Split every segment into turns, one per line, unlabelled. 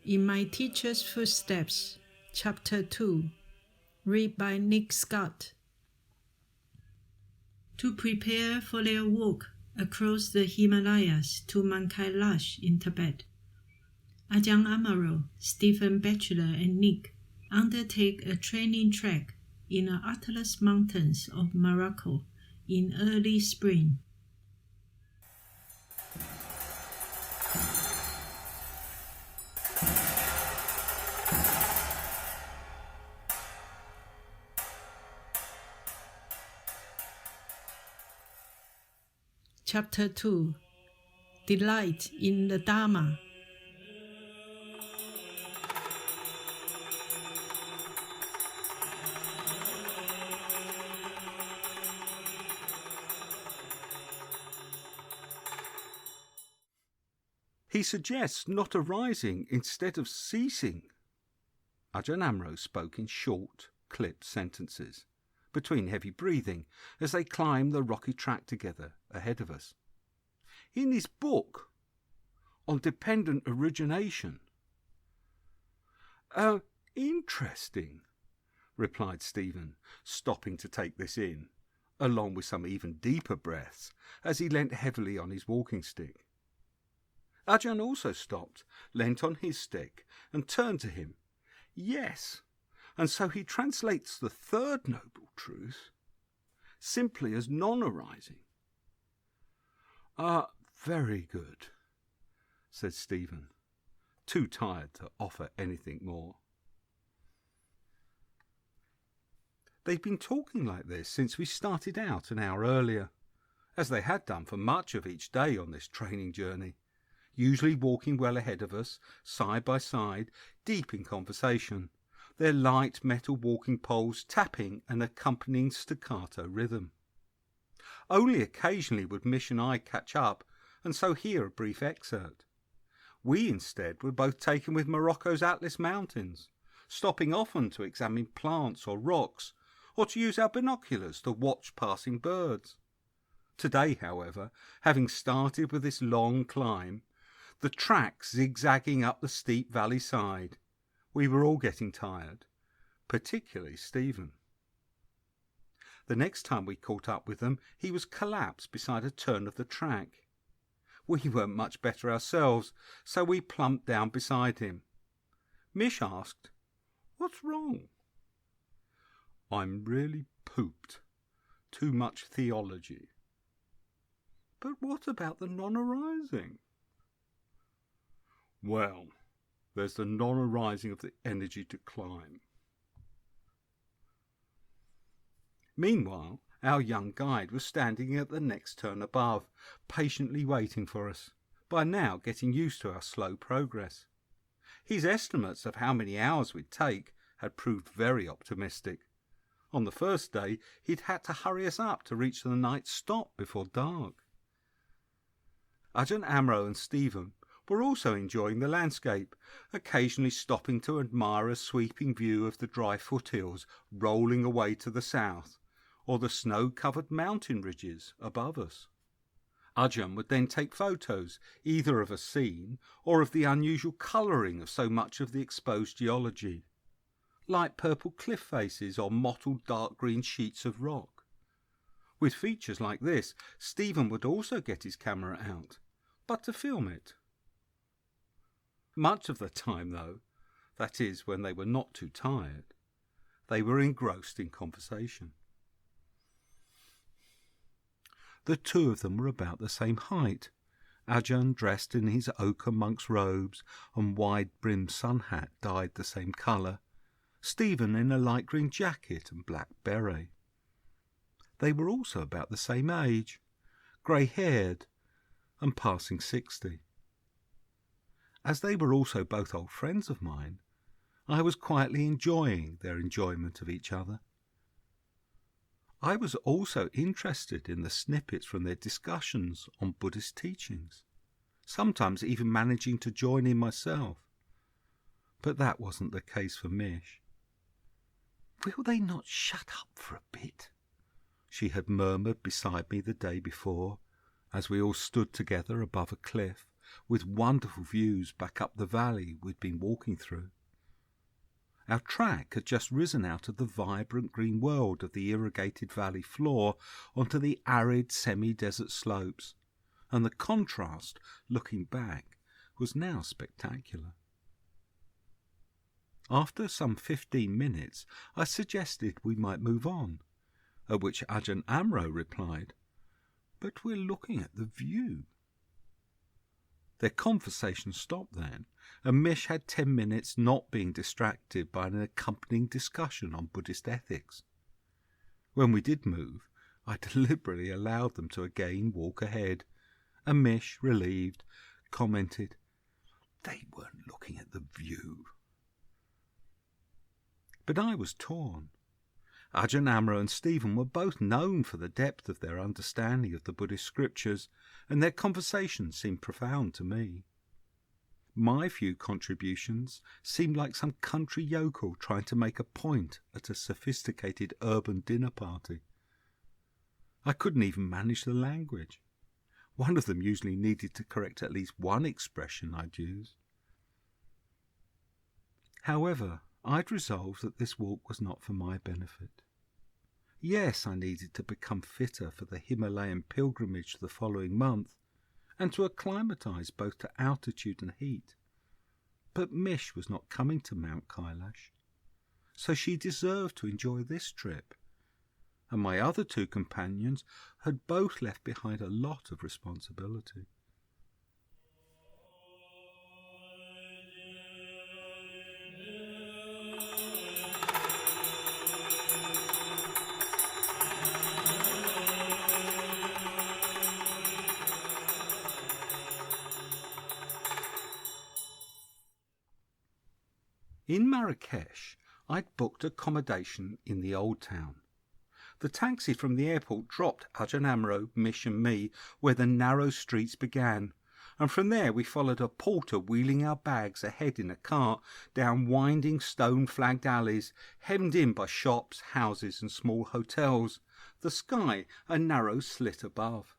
In My Teacher's Footsteps, Chapter 2, read by Nick Scott. To prepare for their walk across the Himalayas to Mount Kailash in Tibet, Ajahn Amaro, Stephen Batchelor and Nick undertake a training trek in the Atlas Mountains of Morocco in early spring. Chapter 2, Delight in the Dhamma.
He suggests not arising instead of ceasing. Ajahn Amaro spoke in short, clipped sentences, between heavy breathing, as they climbed the rocky track together ahead of us. In his book on dependent origination. Interesting, replied Stephen, stopping to take this in, along with some even deeper breaths, as he leant heavily on his walking stick. Ajahn also stopped, leant on his stick, and turned to him. Yes, and so he translates the third noble truth simply as non-arising. Very good, said Stephen, too tired to offer anything more. They'd been talking like this since we started out an hour earlier, as they had done for much of each day on this training journey, usually walking well ahead of us, side by side, deep in conversation, their light metal walking poles tapping an accompanying staccato rhythm. Only occasionally would Mish and I catch up and so hear a brief excerpt. We instead were both taken with Morocco's Atlas Mountains, stopping often to examine plants or rocks, or to use our binoculars to watch passing birds. Today, however, having started with this long climb, the track zigzagging up the steep valley side, we were all getting tired, particularly Stephen. The next time we caught up with them, he was collapsed beside a turn of the track. We weren't much better ourselves, so we plumped down beside him. Mish asked, "What's wrong?" "I'm really pooped. Too much theology." "But what about the non-arising?" "Well, there's the non-arising of the energy to climb." Meanwhile, our young guide was standing at the next turn above, patiently waiting for us, by now getting used to our slow progress. His estimates of how many hours we'd take had proved very optimistic. On the first day, he'd had to hurry us up to reach the night stop before dark. Ajahn Amaro and Stephen were also enjoying the landscape, occasionally stopping to admire a sweeping view of the dry foothills rolling away to the south, or the snow-covered mountain ridges above us. Ajahn would then take photos, either of a scene or of the unusual colouring of so much of the exposed geology, light purple cliff faces or mottled dark green sheets of rock. With features like this, Stephen would also get his camera out, but to film it. Much of the time, though, that is, when they were not too tired, they were engrossed in conversation. The two of them were about the same height, Ajahn dressed in his ochre monk's robes and wide-brimmed sun hat dyed the same colour, Stephen in a light green jacket and black beret. They were also about the same age, grey-haired and passing 60. As they were also both old friends of mine, I was quietly enjoying their enjoyment of each other. I was also interested in the snippets from their discussions on Buddhist teachings, sometimes even managing to join in myself. But that wasn't the case for Mish. "Will they not shut up for a bit?" she had murmured beside me the day before, as we all stood together above a cliff, with wonderful views back up the valley we'd been walking through. Our track had just risen out of the vibrant green world of the irrigated valley floor onto the arid semi-desert slopes, and the contrast, looking back, was now spectacular. After some 15 minutes, I suggested we might move on, at which Ajahn Amro replied, "But we're looking at the view." Their conversation stopped then, and Mish had 10 minutes not being distracted by an accompanying discussion on Buddhist ethics. When we did move, I deliberately allowed them to again walk ahead, and Mish, relieved, commented, "They weren't looking at the view." But I was torn. Ajahn Amro and Stephen were both known for the depth of their understanding of the Buddhist scriptures, and their conversation seemed profound to me. My few contributions seemed like some country yokel trying to make a point at a sophisticated urban dinner party. I couldn't even manage the language. One of them usually needed to correct at least one expression I'd use. However, I'd resolved that this walk was not for my benefit. Yes, I needed to become fitter for the Himalayan pilgrimage the following month, and to acclimatise both to altitude and heat. But Mish was not coming to Mount Kailash, so she deserved to enjoy this trip, and my other two companions had both left behind a lot of responsibility. In Marrakesh, I'd booked accommodation in the Old Town. The taxi from the airport dropped Ajahn Amro, Mish and me where the narrow streets began, and from there we followed a porter wheeling our bags ahead in a cart down winding stone-flagged alleys, hemmed in by shops, houses and small hotels, the sky a narrow slit above.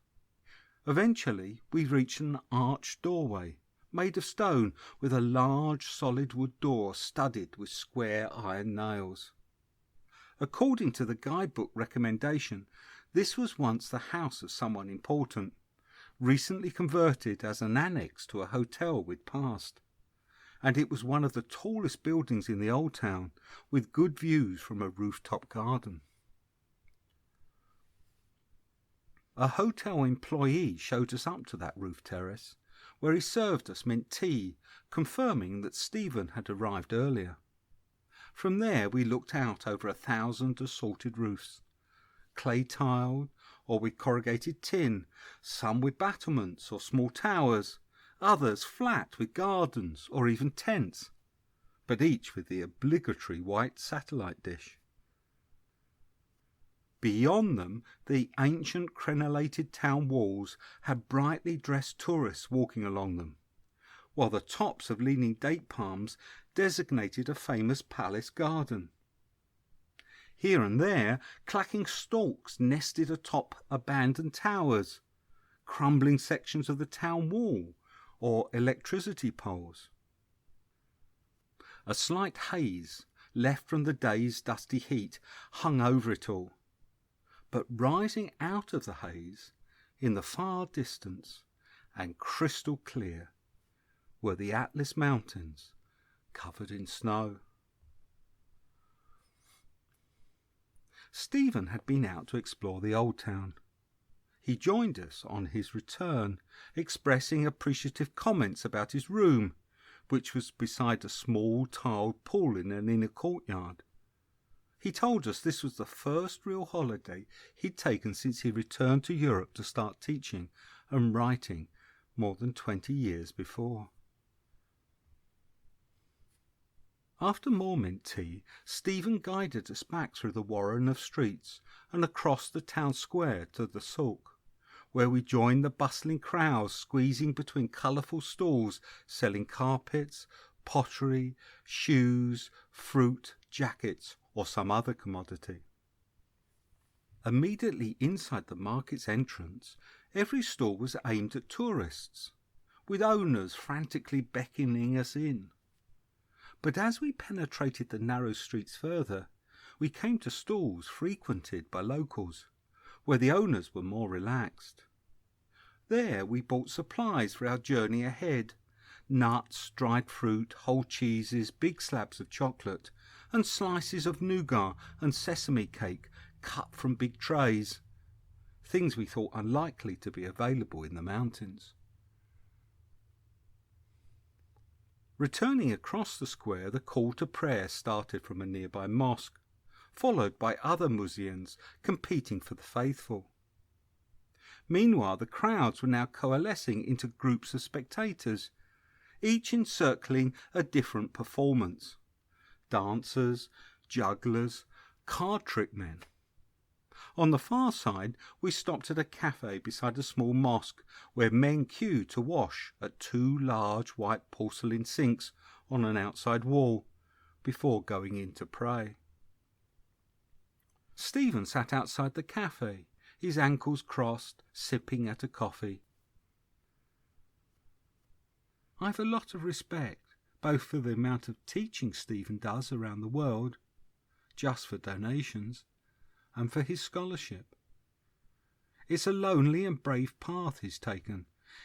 Eventually we reached an arched doorway, made of stone, with a large solid wood door studded with square iron nails. According to the guidebook recommendation, this was once the house of someone important, recently converted as an annex to a hotel we'd passed, and it was one of the tallest buildings in the Old Town, with good views from a rooftop garden. A hotel employee showed us up to that roof terrace, where he served us mint tea, confirming that Stephen had arrived earlier. From there we looked out over 1,000 assorted roofs, clay-tiled or with corrugated tin, some with battlements or small towers, others flat with gardens or even tents, but each with the obligatory white satellite dish. Beyond them, the ancient crenellated town walls had brightly dressed tourists walking along them, while the tops of leaning date palms designated a famous palace garden. Here and there, clacking stalks nested atop abandoned towers, crumbling sections of the town wall, or electricity poles. A slight haze, left from the day's dusty heat, hung over it all. But rising out of the haze, in the far distance, and crystal clear, were the Atlas Mountains, covered in snow. Stephen had been out to explore the Old Town. He joined us on his return, expressing appreciative comments about his room, which was beside a small tiled pool in an inner courtyard. He told us this was the first real holiday he'd taken since he returned to Europe to start teaching and writing more than 20 years before. After more mint tea, Stephen guided us back through the warren of streets and across the town square to the souk, where we joined the bustling crowds squeezing between colourful stalls selling carpets, pottery, shoes, fruit, jackets, or some other commodity. Immediately inside the market's entrance, every stall was aimed at tourists, with owners frantically beckoning us in. But as we penetrated the narrow streets further, we came to stalls frequented by locals, where the owners were more relaxed. There we bought supplies for our journey ahead: nuts, dried fruit, whole cheeses, big slabs of chocolate, and slices of nougat and sesame cake cut from big trays, things we thought unlikely to be available in the mountains. Returning across the square, the call to prayer started from a nearby mosque, followed by other Muezzins competing for the faithful. Meanwhile, the crowds were now coalescing into groups of spectators, each encircling a different performance: dancers, jugglers, card trick men. On the far side, we stopped at a cafe beside a small mosque where men queued to wash at two large white porcelain sinks on an outside wall before going in to pray. Stephen sat outside the cafe, his ankles crossed, sipping at a coffee. I've a lot of respect, both for the amount of teaching Stephen does around the world, just for donations, and for his scholarship. It's a lonely and brave path he's taken,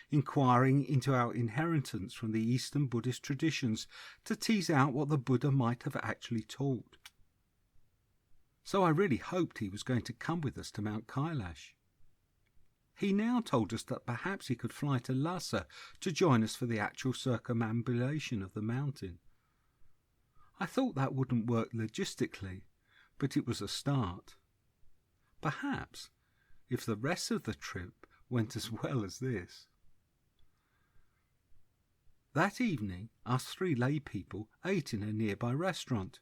inquiring into our inheritance from the Eastern Buddhist traditions to tease out what the Buddha might have actually taught. So I really hoped he was going to come with us to Mount Kailash. He now told us that perhaps he could fly to Lhasa to join us for the actual circumambulation of the mountain. I thought that wouldn't work logistically, but it was a start. Perhaps, if the rest of the trip went as well as this. That evening, us three lay people ate in a nearby restaurant.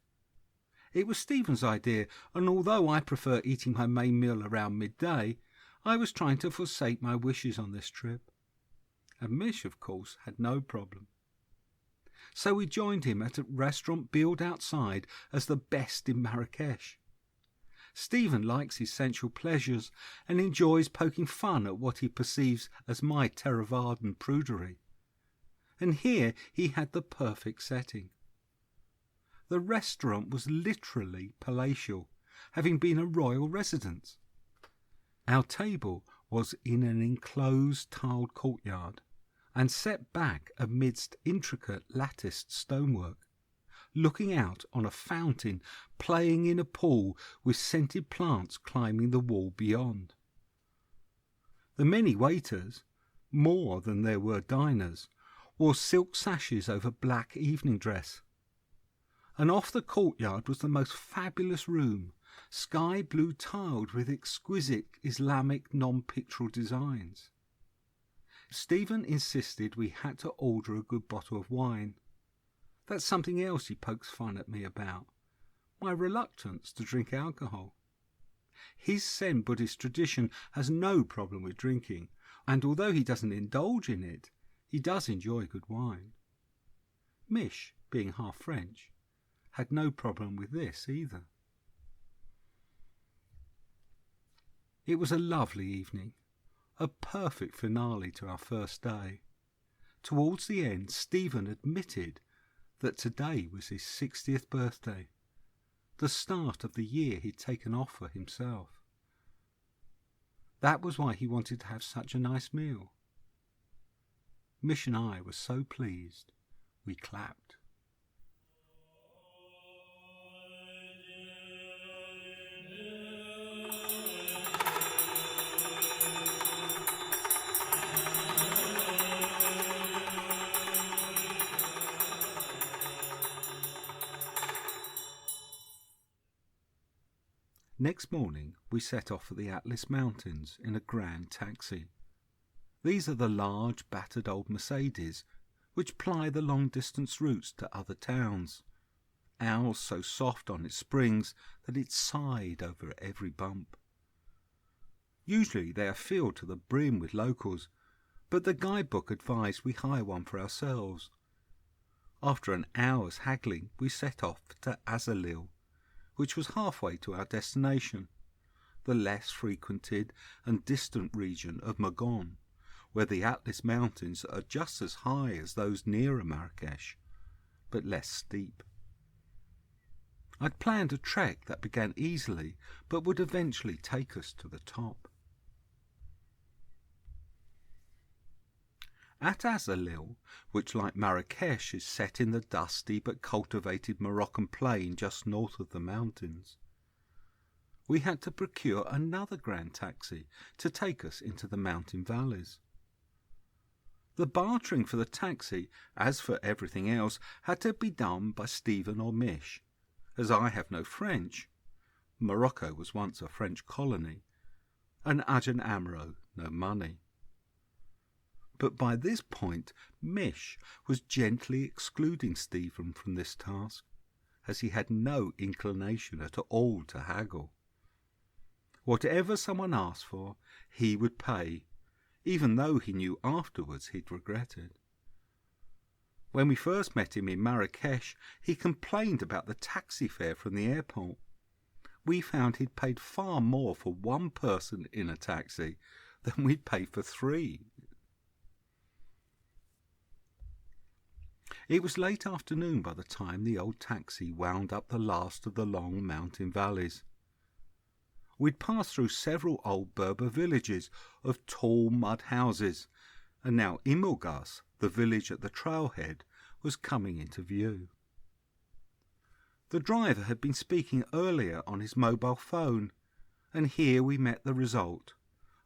It was Stephen's idea, and although I prefer eating my main meal around midday, I was trying to forsake my wishes on this trip. And Mish, of course, had no problem. So we joined him at a restaurant billed outside as the best in Marrakesh. Stephen likes his sensual pleasures and enjoys poking fun at what he perceives as my Theravadan prudery. And here he had the perfect setting. The restaurant was literally palatial, having been a royal residence. Our table was in an enclosed tiled courtyard, and set back amidst intricate latticed stonework, looking out on a fountain playing in a pool with scented plants climbing the wall beyond. The many waiters, more than there were diners, wore silk sashes over black evening dress. And off the courtyard was the most fabulous room, sky blue tiled with exquisite Islamic non-pictorial designs. Stephen insisted we had to order a good bottle of wine. That's something else he pokes fun at me about, my reluctance to drink alcohol. His Zen Buddhist tradition has no problem with drinking, and although he doesn't indulge in it, he does enjoy good wine. Mish, being half French, had no problem with this either. It was a lovely evening, a perfect finale to our first day. Towards the end, Stephen admitted that today was his 60th birthday, the start of the year he'd taken off for himself. That was why he wanted to have such a nice meal. Mish and I were so pleased, we clapped. Next morning, we set off for the Atlas Mountains in a grand taxi. These are the large, battered old Mercedes which ply the long-distance routes to other towns. Ours so soft on its springs that it sighed over every bump. Usually they are filled to the brim with locals, but the guidebook advised we hire one for ourselves. After an hour's haggling, we set off to Azalil, which was halfway to our destination, the less frequented and distant region of Magon, where the Atlas Mountains are just as high as those nearer Marrakesh, but less steep. I'd planned a trek that began easily, but would eventually take us to the top. At Azalil, which like Marrakesh is set in the dusty but cultivated Moroccan plain just north of the mountains, we had to procure another grand taxi to take us into the mountain valleys. The bartering for the taxi, as for everything else, had to be done by Stephen or Mish, as I have no French. Morocco was once a French colony, and Ajahn Amro no money. But by this point Mish was gently excluding Stephen from this task, as he had no inclination at all to haggle. Whatever someone asked for, he would pay, even though he knew afterwards he'd regret it. When we first met him in Marrakesh, he complained about the taxi fare from the airport. We found he'd paid far more for one person in a taxi than we'd paid for 3. It was late afternoon by the time the old taxi wound up the last of the long mountain valleys. We'd passed through several old Berber villages of tall mud houses, and now Imilgas, the village at the trailhead, was coming into view. The driver had been speaking earlier on his mobile phone, and here we met the result,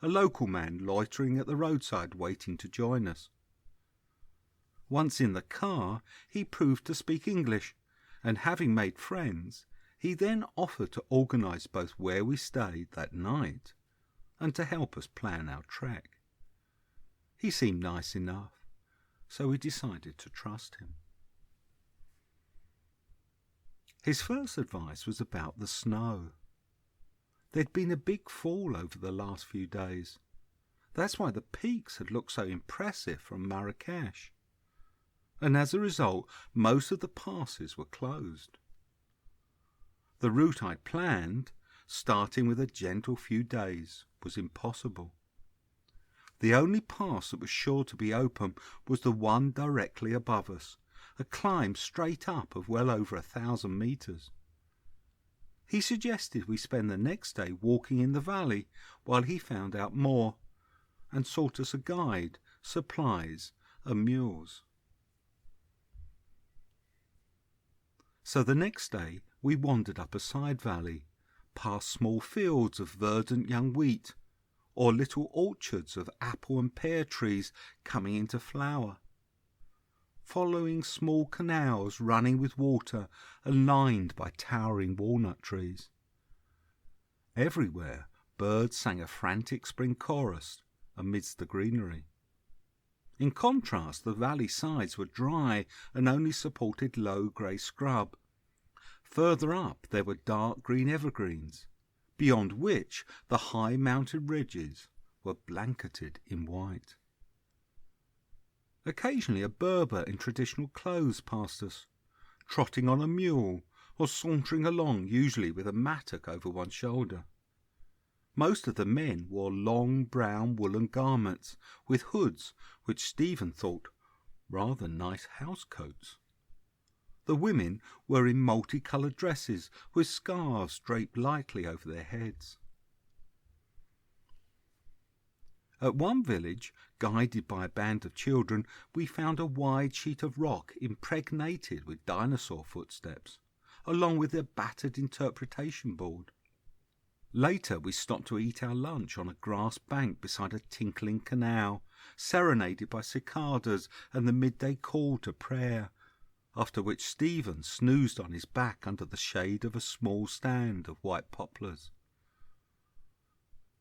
a local man loitering at the roadside waiting to join us. Once in the car, he proved to speak English, and having made friends, he then offered to organise both where we stayed that night and to help us plan our trek. He seemed nice enough, so we decided to trust him. His first advice was about the snow. There'd been a big fall over the last few days. That's why the peaks had looked so impressive from Marrakesh. And as a result, most of the passes were closed. The route I'd planned, starting with a gentle few days, was impossible. The only pass that was sure to be open was the one directly above us, a climb straight up of well over 1,000 metres. He suggested we spend the next day walking in the valley while he found out more, and sought us a guide, supplies, and mules. So the next day we wandered up a side valley, past small fields of verdant young wheat, or little orchards of apple and pear trees coming into flower, following small canals running with water and lined by towering walnut trees. Everywhere birds sang a frantic spring chorus amidst the greenery. In contrast, the valley sides were dry and only supported low grey scrub. Further up there were dark green evergreens, beyond which the high mountain ridges were blanketed in white. Occasionally a Berber in traditional clothes passed us, trotting on a mule or sauntering along, usually with a mattock over one shoulder. Most of the men wore long brown woolen garments with hoods which Stephen thought rather nice housecoats. The women were in multicoloured dresses with scarves draped lightly over their heads. At one village, guided by a band of children, we found a wide sheet of rock impregnated with dinosaur footsteps, along with a battered interpretation board. Later we stopped to eat our lunch on a grass bank beside a tinkling canal, serenaded by cicadas and the midday call to prayer, after which Stephen snoozed on his back under the shade of a small stand of white poplars.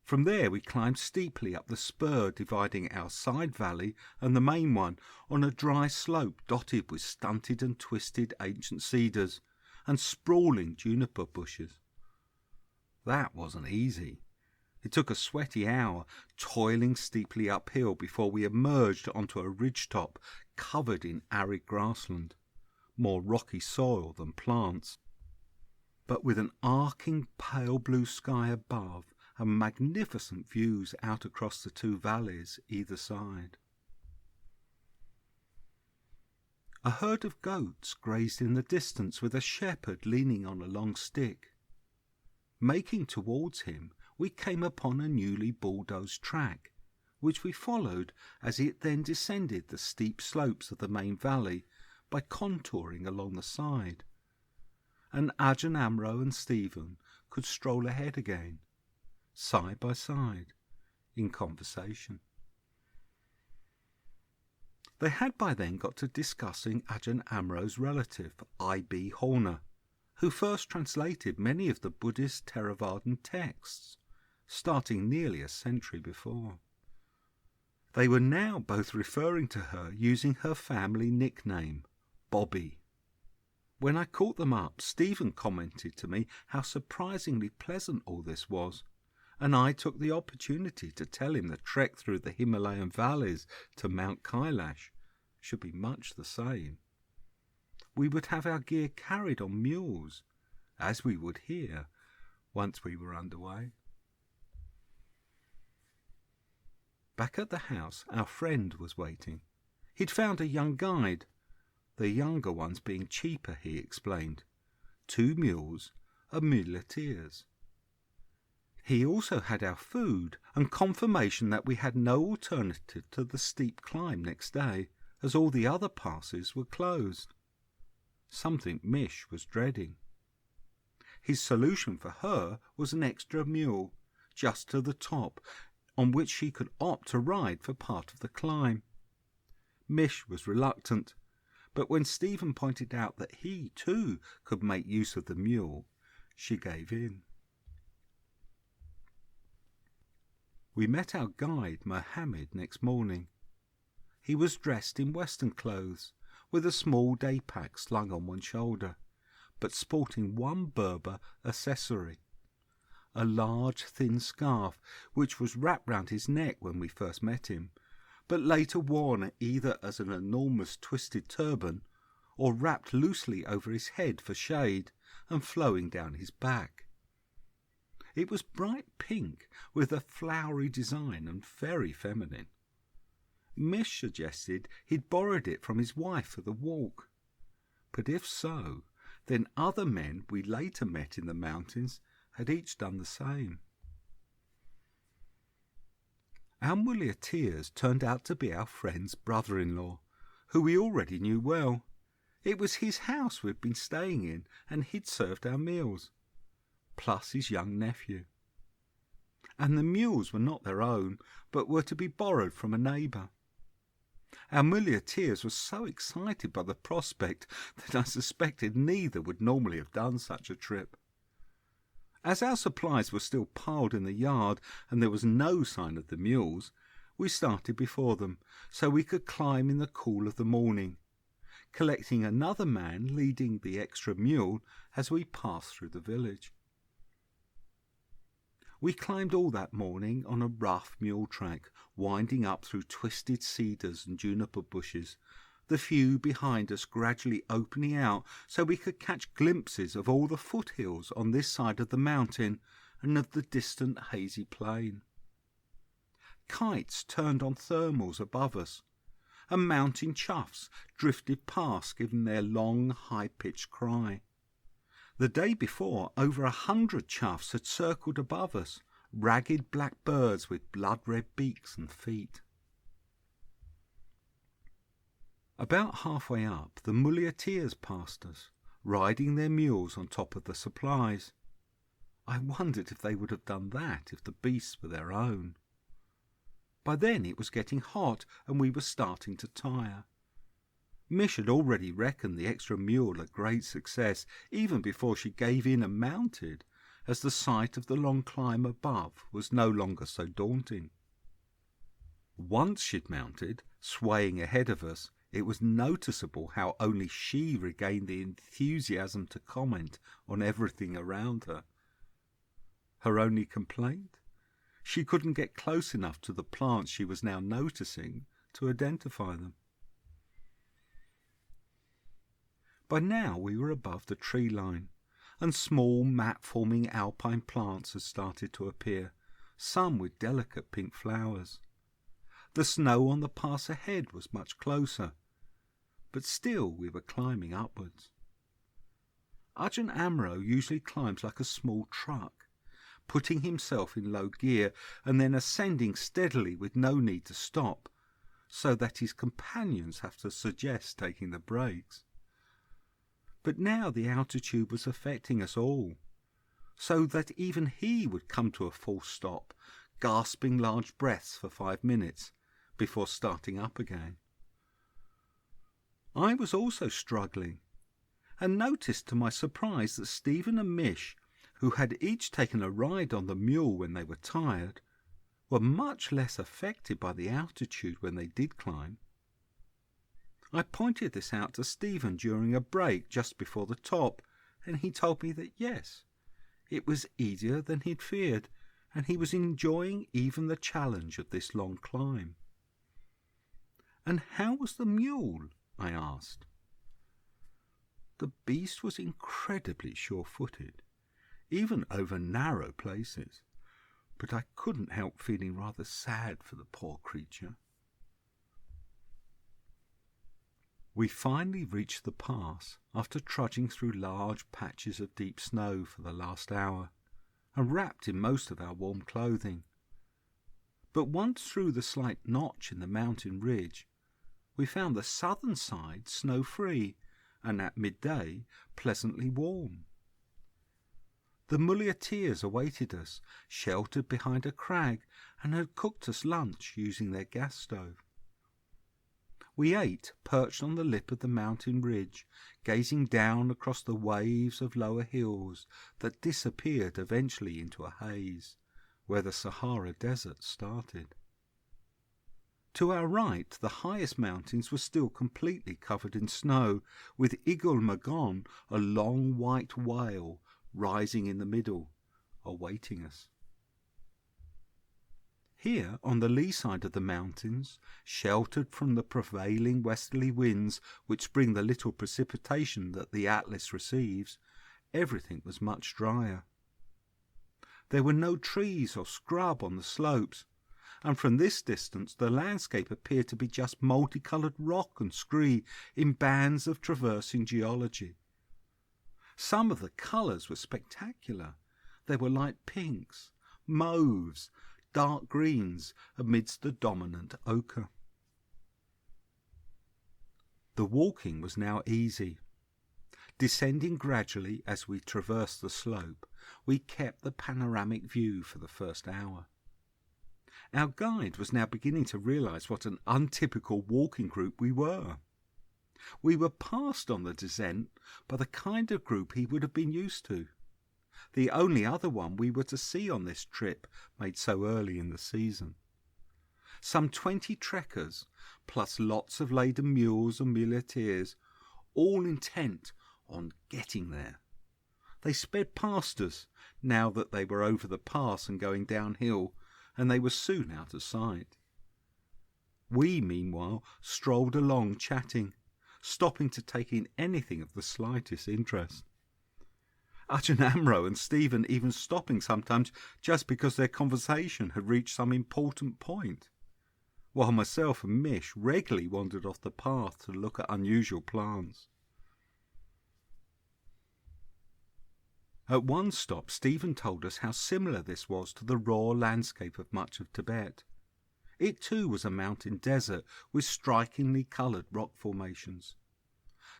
From there we climbed steeply up the spur dividing our side valley and the main one on a dry slope dotted with stunted and twisted ancient cedars and sprawling juniper bushes. That wasn't easy. It took a sweaty hour, toiling steeply uphill before we emerged onto a ridgetop covered in arid grassland, more rocky soil than plants, but with an arcing pale blue sky above and magnificent views out across the two valleys either side. A herd of goats grazed in the distance with a shepherd leaning on a long stick. Making towards him, we came upon a newly bulldozed track, which we followed as it then descended the steep slopes of the main valley by contouring along the side. And Ajahn Amro and Stephen could stroll ahead again, side by side, in conversation. They had by then got to discussing Ajahn Amro's relative, I.B. Horner, who first translated many of the Buddhist Theravadan texts, starting nearly a century before. They were now both referring to her using her family nickname, Bobby. When I caught them up, Stephen commented to me how surprisingly pleasant all this was, and I took the opportunity to tell him the trek through the Himalayan valleys to Mount Kailash should be much the same. We would have our gear carried on mules, as we would here, once we were underway. Back at the house, our friend was waiting. He'd found a young guide, the younger ones being cheaper, he explained. 2 mules, a muleteers. He also had our food and confirmation that we had no alternative to the steep climb next day, as all the other passes were closed. Something Mish was dreading. His solution for her was an extra mule, just to the top, on which she could opt to ride for part of the climb. Mish was reluctant, but when Stephen pointed out that he, too, could make use of the mule, she gave in. We met our guide, Mohammed, next morning. He was dressed in Western clothes, with a small day pack slung on one shoulder, but sporting one Berber accessory, a large thin scarf which was wrapped round his neck when we first met him, but later worn either as an enormous twisted turban or wrapped loosely over his head for shade and flowing down his back. It was bright pink with a flowery design and very feminine. Mish suggested he'd borrowed it from his wife for the walk, but if so, then other men we later met in the mountains had each done the same. Our muleteers turned out to be our friend's brother-in-law, who we already knew well. It was his house we'd been staying in, and he'd served our meals, plus his young nephew. And the mules were not their own, but were to be borrowed from a neighbour. Our muleteers were so excited by the prospect that I suspected neither would normally have done such a trip. As our supplies were still piled in the yard and there was no sign of the mules, we started before them so we could climb in the cool of the morning, collecting another man leading the extra mule as we passed through the village. We climbed all that morning on a rough mule track, winding up through twisted cedars and juniper bushes, the few behind us gradually opening out so we could catch glimpses of all the foothills on this side of the mountain and of the distant hazy plain. Kites turned on thermals above us, and mountain choughs drifted past giving their long, high-pitched cry. The day before, over 100 choughs had circled above us, ragged black birds with blood-red beaks and feet. About halfway up, the muleteers passed us, riding their mules on top of the supplies. I wondered if they would have done that if the beasts were their own. By then it was getting hot, and we were starting to tire. Mish had already reckoned the extra mule a great success, even before she gave in and mounted, as the sight of the long climb above was no longer so daunting. Once she'd mounted, swaying ahead of us, it was noticeable how only she regained the enthusiasm to comment on everything around her. Her only complaint? She couldn't get close enough to the plants she was now noticing to identify them. By now we were above the tree line, and small mat-forming alpine plants had started to appear, some with delicate pink flowers. The snow on the pass ahead was much closer, but still we were climbing upwards. Ajahn Amaro usually climbs like a small truck, putting himself in low gear and then ascending steadily with no need to stop, so that his companions have to suggest taking the brakes. But now the altitude was affecting us all, so that even he would come to a full stop, gasping large breaths for 5 minutes before starting up again. I was also struggling, and noticed to my surprise that Stephen and Mish, who had each taken a ride on the mule when they were tired, were much less affected by the altitude when they did climb. I pointed this out to Stephen during a break just before the top, and he told me that yes, it was easier than he'd feared, and he was enjoying even the challenge of this long climb. "And how was the mule?" I asked. The beast was incredibly sure-footed, even over narrow places, but I couldn't help feeling rather sad for the poor creature. We finally reached the pass after trudging through large patches of deep snow for the last hour, and wrapped in most of our warm clothing. But once through the slight notch in the mountain ridge, we found the southern side snow-free, and at midday pleasantly warm. The muleteers awaited us, sheltered behind a crag, and had cooked us lunch using their gas stove. We ate perched on the lip of the mountain ridge, gazing down across the waves of lower hills that disappeared eventually into a haze, where the Sahara Desert started. To our right, the highest mountains were still completely covered in snow, with Igul Magon, a long white whale, rising in the middle, awaiting us. Here, on the lee side of the mountains, sheltered from the prevailing westerly winds which bring the little precipitation that the Atlas receives, everything was much drier. There were no trees or scrub on the slopes, and from this distance the landscape appeared to be just multicoloured rock and scree in bands of traversing geology. Some of the colours were spectacular. There were light pinks, mauves, dark greens amidst the dominant ochre. The walking was now easy. Descending gradually as we traversed the slope, we kept the panoramic view for the first hour. Our guide was now beginning to realise what an untypical walking group we were. We were passed on the descent by the kind of group he would have been used to, the only other one we were to see on this trip made so early in the season. Some 20 trekkers, plus lots of laden mules and muleteers, all intent on getting there. They sped past us, now that they were over the pass and going downhill, and they were soon out of sight. We, meanwhile, strolled along chatting, stopping to take in anything of the slightest interest. Ajahn Amaro and Stephen even stopping sometimes just because their conversation had reached some important point, while myself and Mish regularly wandered off the path to look at unusual plants. At one stop, Stephen told us how similar this was to the raw landscape of much of Tibet. It too was a mountain desert with strikingly coloured rock formations.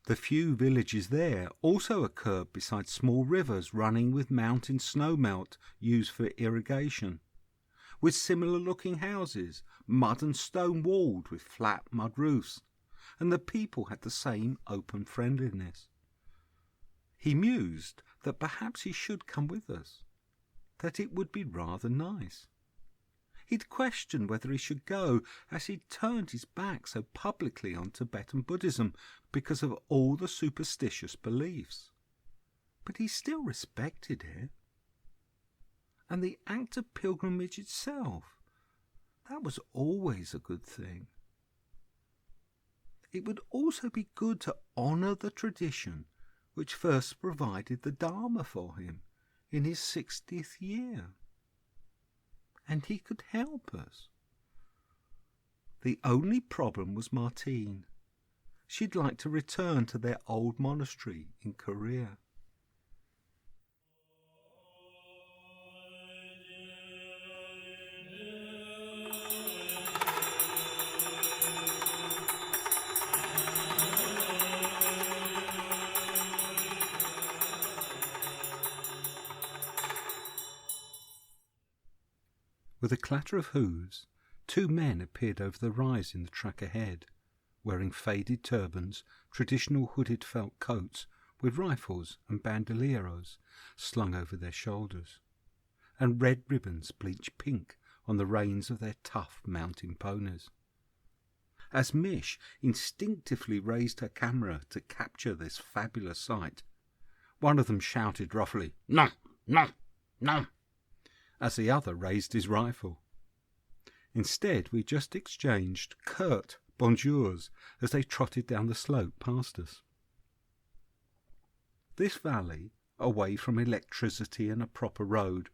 The few villages there also occurred beside small rivers running with mountain snowmelt used for irrigation, with similar-looking houses, mud and stone walled with flat mud roofs, and the people had the same open friendliness. He mused that perhaps he should come with us, that it would be rather nice. He'd questioned whether he should go, as he'd turned his back so publicly on Tibetan Buddhism because of all the superstitious beliefs. But he still respected it. And the act of pilgrimage itself, that was always a good thing. It would also be good to honour the tradition which first provided the Dhamma for him in his 60th year. and he could help us. The only problem was Martine. She'd like to return to their old monastery in Korea. With a clatter of hooves, 2 men appeared over the rise in the track ahead, wearing faded turbans, traditional hooded felt coats with rifles and bandolieros slung over their shoulders, and red ribbons bleached pink on the reins of their tough mountain ponies. As Mish instinctively raised her camera to capture this fabulous sight, one of them shouted roughly, "No, no, no," as the other raised his rifle. Instead, we just exchanged curt bonjours as they trotted down the slope past us. This valley, away from electricity and a proper road,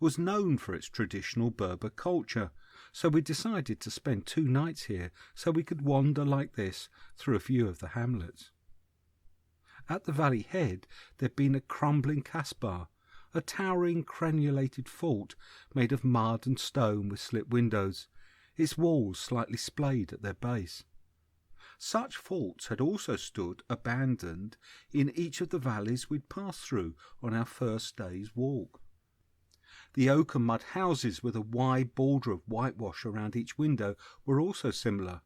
was known for its traditional Berber culture, so we decided to spend 2 nights here so we could wander like this through a few of the hamlets. At the valley head there'd been a crumbling kasbah, a towering crenulated fort made of mud and stone with slit windows, its walls slightly splayed at their base. Such forts had also stood abandoned in each of the valleys we'd passed through on our first day's walk. The oak and mud houses with a wide border of whitewash around each window were also similar,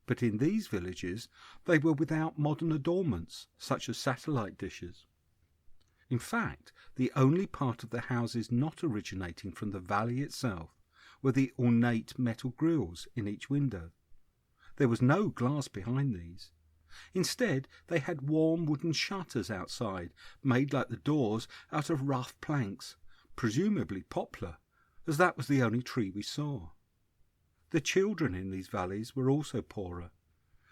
but in these villages they were without modern adornments such as satellite dishes. In fact, the only part of the houses not originating from the valley itself were the ornate metal grilles in each window. There was no glass behind these. Instead, they had warm wooden shutters outside, made like the doors out of rough planks, presumably poplar, as that was the only tree we saw. The children in these valleys were also poorer.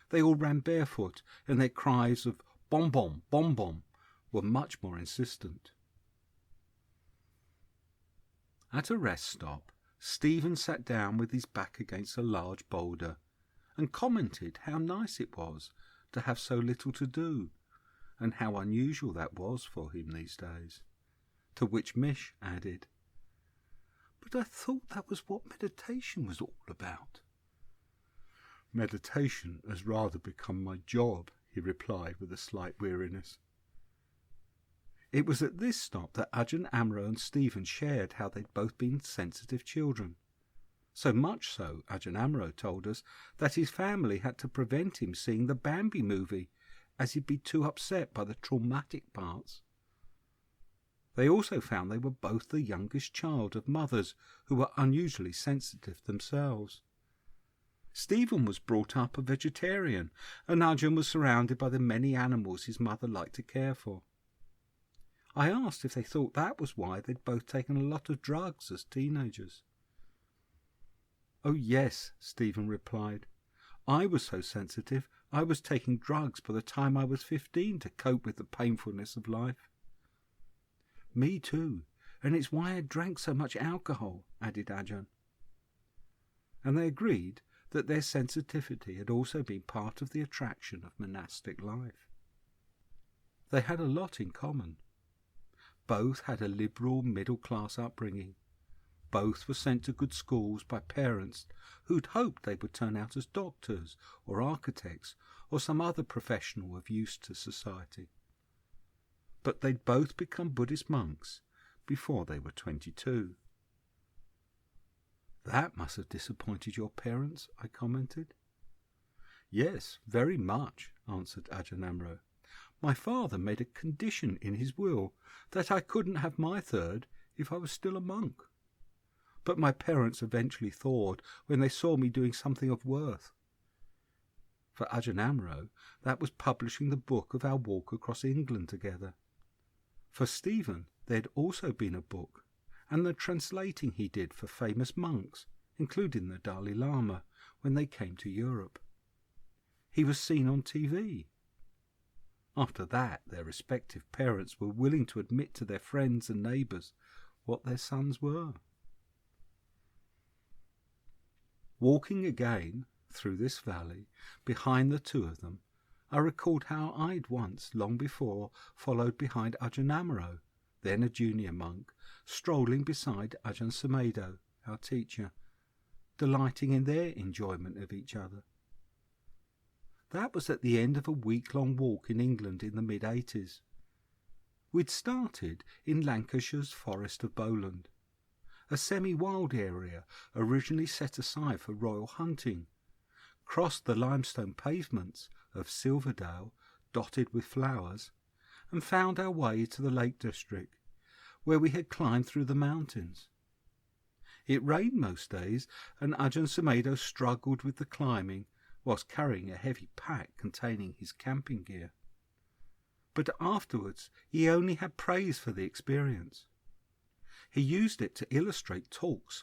They all ran barefoot, and their cries of "Bom-bom, bom-bom" were much more insistent. At a rest stop, Stephen sat down with his back against a large boulder and commented how nice it was to have so little to do, and how unusual that was for him these days. To which Mish added, "But I thought that was what meditation was all about." "Meditation has rather become my job," he replied with a slight weariness. It was at this stop that Ajahn Amaro and Stephen shared how they'd both been sensitive children. So much so, Ajahn Amaro told us, that his family had to prevent him seeing the Bambi movie, as he'd be too upset by the traumatic parts. They also found they were both the youngest child of mothers who were unusually sensitive themselves. Stephen was brought up a vegetarian, and Ajahn was surrounded by the many animals his mother liked to care for. I asked if they thought that was why they'd both taken a lot of drugs as teenagers. "Oh yes," Stephen replied. "I was so sensitive I was taking drugs by the time I was 15 to cope with the painfulness of life." "Me too, and it's why I drank so much alcohol," added Ajahn. And they agreed that their sensitivity had also been part of the attraction of monastic life. They had a lot in common. Both had a liberal middle-class upbringing. Both were sent to good schools by parents who'd hoped they would turn out as doctors or architects or some other professional of use to society. But they'd both become Buddhist monks before they were 22. "That must have disappointed your parents," I commented. "Yes, very much," answered Ajahn Amaro. "My father made a condition in his will that I couldn't have my third if I was still a monk. But my parents eventually thawed when they saw me doing something of worth." For Ajahn Amaro, that was publishing the book of our walk across England together. For Stephen, there had also been a book, and the translating he did for famous monks, including the Dalai Lama, when they came to Europe. He was seen on TV. After that, their respective parents were willing to admit to their friends and neighbours what their sons were. Walking again through this valley, behind the two of them, I recalled how I'd once, long before, followed behind Ajahn Amaro, then a junior monk, strolling beside Ajahn Sumedho, our teacher, delighting in their enjoyment of each other. That was at the end of a week-long walk in England in the mid-80s. We'd started in Lancashire's Forest of Bowland, a semi-wild area originally set aside for royal hunting, crossed the limestone pavements of Silverdale dotted with flowers, and found our way to the Lake District, where we had climbed through the mountains. It rained most days, and Ajahn Sumedho struggled with the climbing whilst carrying a heavy pack containing his camping gear. But afterwards he only had praise for the experience. He used it to illustrate talks,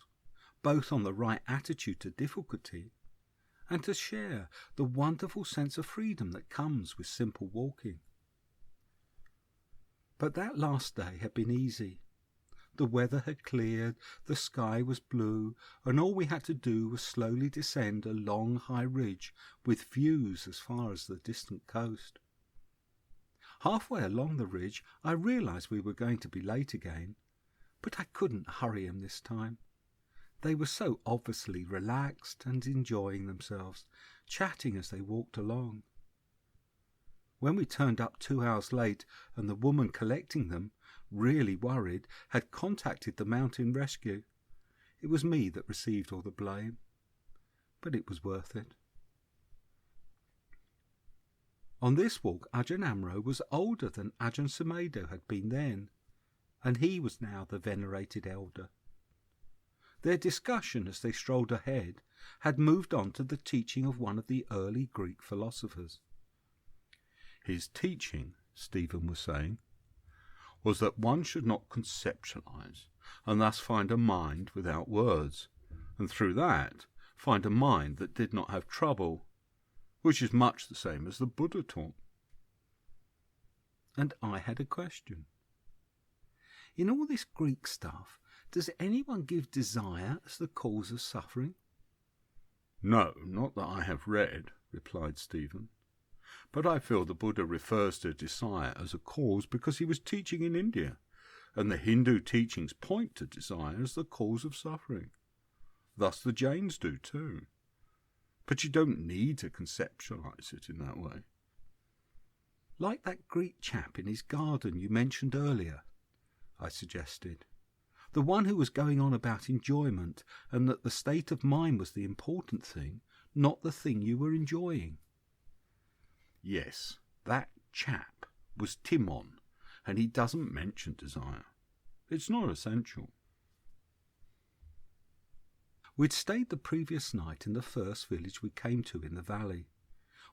both on the right attitude to difficulty and to share the wonderful sense of freedom that comes with simple walking. But that last day had been easy. The weather had cleared, the sky was blue, and all we had to do was slowly descend a long high ridge with views as far as the distant coast. Halfway along the ridge I realised we were going to be late again, but I couldn't hurry them this time. They were so obviously relaxed and enjoying themselves, chatting as they walked along. When we turned up 2 hours late and the woman collecting them, really worried, had contacted the mountain rescue, it was me that received all the blame. But it was worth it. On this walk Ajahn Amaro was older than Ajahn Sumedho had been then, and he was now the venerated elder. Their discussion as they strolled ahead had moved on to the teaching of one of the early Greek philosophers. His teaching, Stephen was saying, was that one should not conceptualize, and thus find a mind without words, and through that find a mind that did not have trouble, which is much the same as the Buddha taught. And I had a question. In all this Greek stuff, does anyone give desire as the cause of suffering? No, not that I have read, replied Stephen. But I feel the Buddha refers to desire as a cause because he was teaching in India, and the Hindu teachings point to desire as the cause of suffering. Thus the Jains do too. But you don't need to conceptualize it in that way. Like that Greek chap in his garden you mentioned earlier, I suggested. The one who was going on about enjoyment, and that the state of mind was the important thing, not the thing you were enjoying. Yes, that chap was Timon, and he doesn't mention desire. It's not essential. We'd stayed the previous night in the first village we came to in the valley,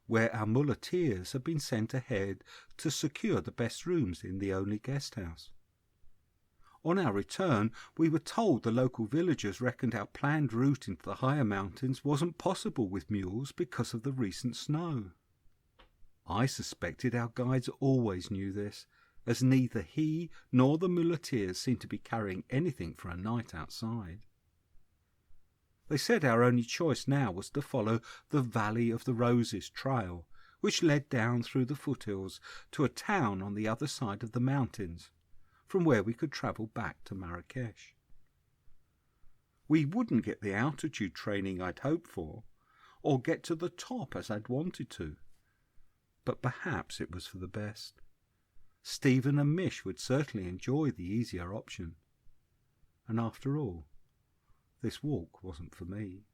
where our muleteers had been sent ahead to secure the best rooms in the only guest house. On our return, we were told the local villagers reckoned our planned route into the higher mountains wasn't possible with mules because of the recent snow. I suspected our guides always knew this, as neither he nor the muleteers seemed to be carrying anything for a night outside. They said our only choice now was to follow the Valley of the Roses trail, which led down through the foothills to a town on the other side of the mountains, from where we could travel back to Marrakesh. We wouldn't get the altitude training I'd hoped for, or get to the top as I'd wanted to. But perhaps it was for the best. Stephen and Mish would certainly enjoy the easier option. And after all, this walk wasn't for me.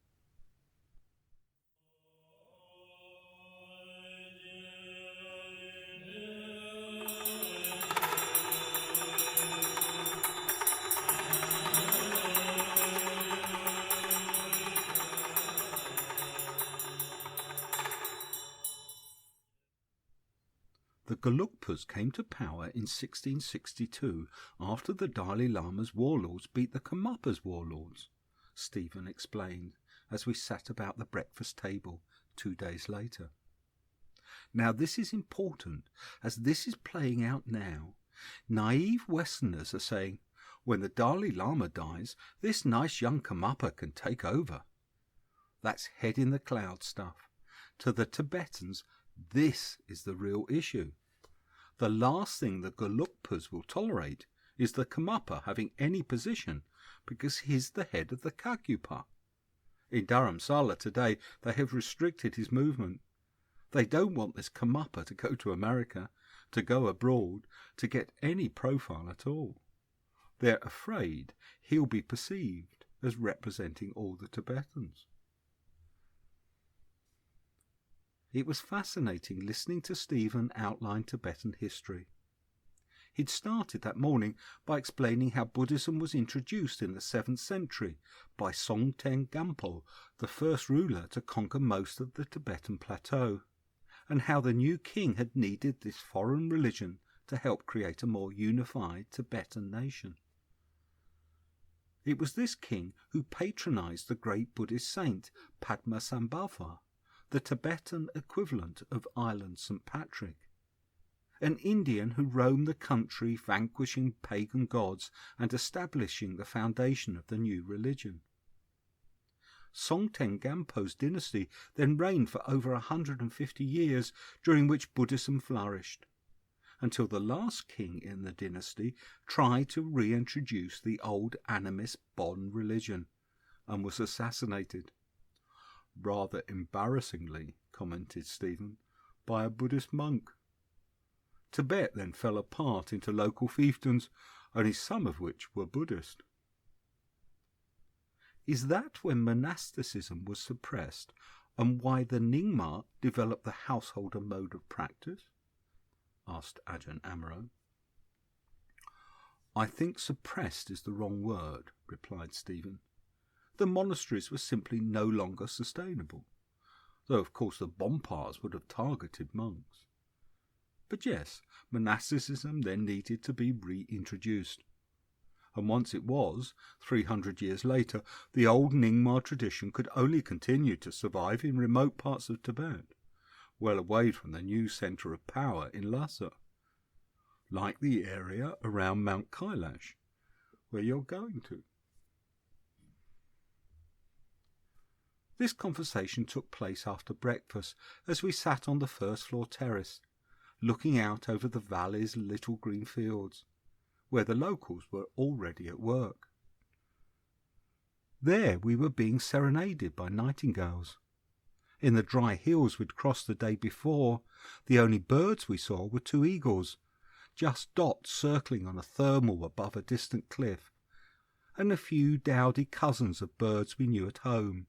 The Gelugpas came to power in 1662 after the Dalai Lama's warlords beat the Karmapa's warlords, Stephen explained as we sat about the breakfast table 2 days later. Now this is important, as this is playing out now. Naive Westerners are saying, when the Dalai Lama dies, this nice young Karmapa can take over. That's head in the cloud stuff. To the Tibetans, this is the real issue. The last thing the Gelugpas will tolerate is the Karmapa having any position, because he's the head of the Kagyupa. In Dharamsala today, they have restricted his movement. They don't want this Karmapa to go to America, to go abroad, to get any profile at all. They're afraid he'll be perceived as representing all the Tibetans. It was fascinating listening to Stephen outline Tibetan history. He'd started that morning by explaining how Buddhism was introduced in the 7th century by Songtsen Gampo, the first ruler to conquer most of the Tibetan plateau, and how the new king had needed this foreign religion to help create a more unified Tibetan nation. It was this king who patronized the great Buddhist saint Padmasambhava, the Tibetan equivalent of Ireland's St. Patrick, an Indian who roamed the country vanquishing pagan gods and establishing the foundation of the new religion. Songtsen Gampo's dynasty then reigned for over 150 years, during which Buddhism flourished, until the last king in the dynasty tried to reintroduce the old animist Bon religion and was assassinated. Rather embarrassingly, commented Stephen, by a Buddhist monk. Tibet then fell apart into local fiefdoms, only some of which were Buddhist. Is that when monasticism was suppressed, and why the Nyingma developed the householder mode of practice? Asked Ajahn Amaro. I think suppressed is the wrong word, replied Stephen. The monasteries were simply no longer sustainable, though of course the Bonpas would have targeted monks. But yes, monasticism then needed to be reintroduced. And once it was, 300 years later, the old Nyingma tradition could only continue to survive in remote parts of Tibet, well away from the new centre of power in Lhasa, like the area around Mount Kailash, where you're going to. This conversation took place after breakfast as we sat on the first-floor terrace, looking out over the valley's little green fields, where the locals were already at work. There we were being serenaded by nightingales. In the dry hills we'd crossed the day before, the only birds we saw were 2 eagles, just dots circling on a thermal above a distant cliff, and a few dowdy cousins of birds we knew at home,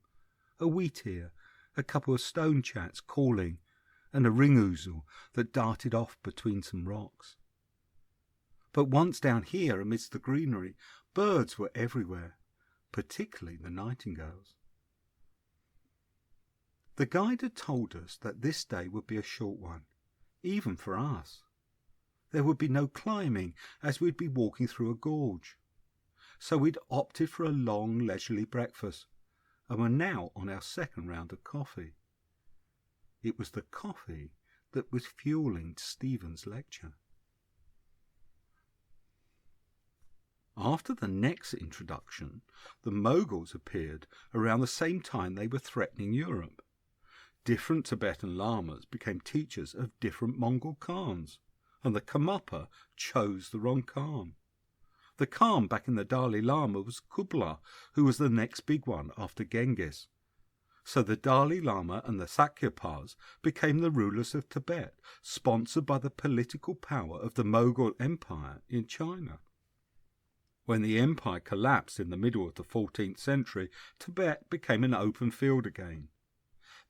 a wheatear, a couple of stone chats calling, and a ring-ouzel that darted off between some rocks. But once down here amidst the greenery, birds were everywhere, particularly the nightingales. The guide had told us that this day would be a short one, even for us. There would be no climbing, as we'd be walking through a gorge. So we'd opted for a long, leisurely breakfast, and were now on our second round of coffee. It was the coffee that was fueling Stephen's lecture. After the next introduction, the Moguls appeared around the same time they were threatening Europe. Different Tibetan lamas became teachers of different Mongol Khans, and the Karmapa chose the wrong Khan. The Khan back in the Dalai Lama was Kubla, who was the next big one after Genghis. So the Dalai Lama and the Sakyapas became the rulers of Tibet, sponsored by the political power of the Mughal Empire in China. When the empire collapsed in the middle of the 14th century, Tibet became an open field again.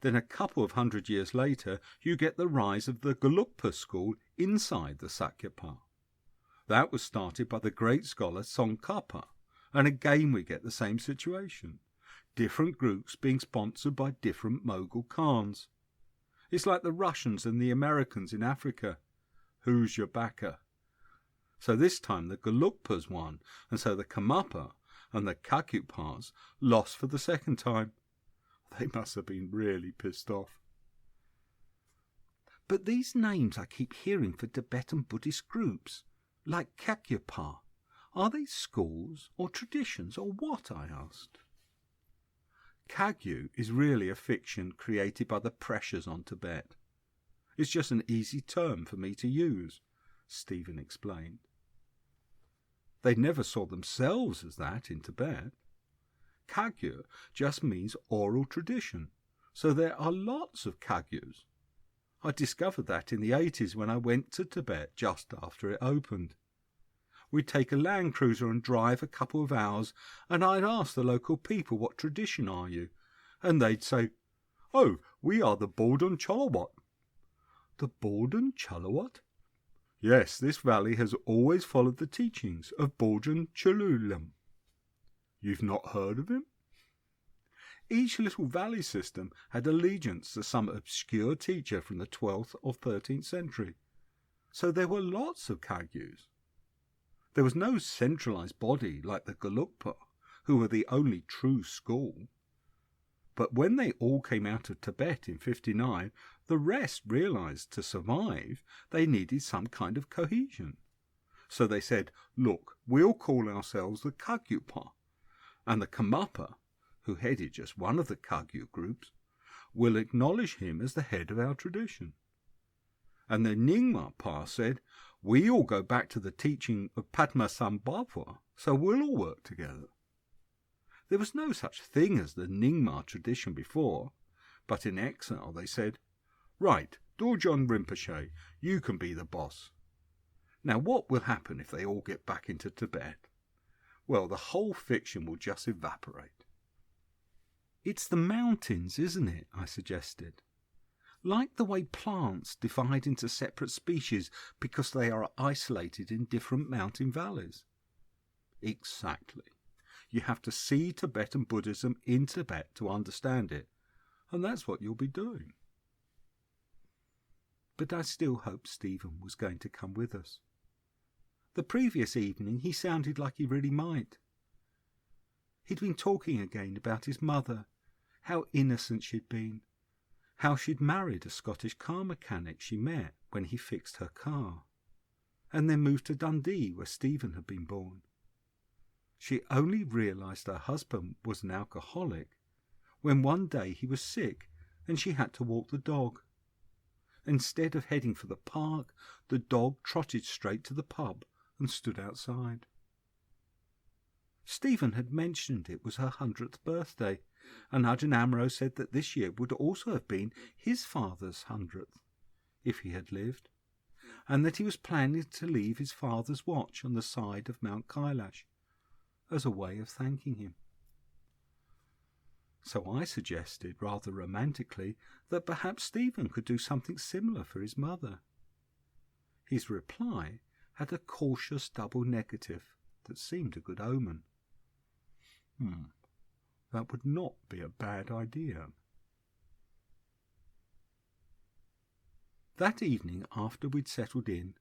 Then a couple of 100 years later, you get the rise of the Gelugpa school inside the Sakyapa. That was started by the great scholar Tsongkhapa, and again we get the same situation. Different groups being sponsored by different Mughal Khans. It's like the Russians and the Americans in Africa. Who's your backer? So this time the Gelugpas won, and so the Karmapa and the Kagyupas lost for the second time. They must have been really pissed off. But these names I keep hearing for Tibetan Buddhist groups, like Kagyupa, are they schools or traditions or what? I asked. Kagyu is really a fiction created by the pressures on Tibet. It's just an easy term for me to use, Stephen explained. They never saw themselves as that in Tibet. Kagyu just means oral tradition, so there are lots of Kagyus. I discovered that in the 80s when I went to Tibet just after it opened. We'd take a Land Cruiser and drive a couple of hours, and I'd ask the local people, what tradition are you? And they'd say, oh, we are the Borden Chalawat. The Borden Chalawat? Yes, this valley has always followed the teachings of Borden Chalulam. You've not heard of him? Each little valley system had allegiance to some obscure teacher from the 12th or 13th century, so there were lots of Kagyus. There was no centralised body like the Gelugpa, who were the only true school. But when they all came out of Tibet in 59, the rest realised to survive they needed some kind of cohesion. So they said, look, we'll call ourselves the Kagyupa, and the Karmapa, who headed just one of the Kagyu groups, will acknowledge him as the head of our tradition. And the Nyingma Pa said, we all go back to the teaching of Padmasambhava, so we'll all work together. There was no such thing as the Nyingma tradition before, but in exile they said, right, Dorjon Rinpoche, you can be the boss. Now what will happen if they all get back into Tibet? Well, the whole fiction will just evaporate. It's the mountains, isn't it? I suggested. Like the way plants divide into separate species because they are isolated in different mountain valleys. Exactly. You have to see Tibetan Buddhism in Tibet to understand it, and that's what you'll be doing. But I still hoped Stephen was going to come with us. The previous evening he sounded like he really might. He'd been talking again about his mother, how innocent she'd been, how she'd married a Scottish car mechanic she met when he fixed her car, and then moved to Dundee where Stephen had been born. She only realised her husband was an alcoholic when one day he was sick and she had to walk the dog. Instead of heading for the park, the dog trotted straight to the pub and stood outside. Stephen had mentioned it was her 100th birthday, and Ajahn Amaro said that this year would also have been his father's 100th, if he had lived, and that he was planning to leave his father's watch on the side of Mount Kailash as a way of thanking him. So I suggested, rather romantically, that perhaps Stephen could do something similar for his mother. His reply had a cautious double negative that seemed a good omen. That would not be a bad idea. That evening, after we'd settled in,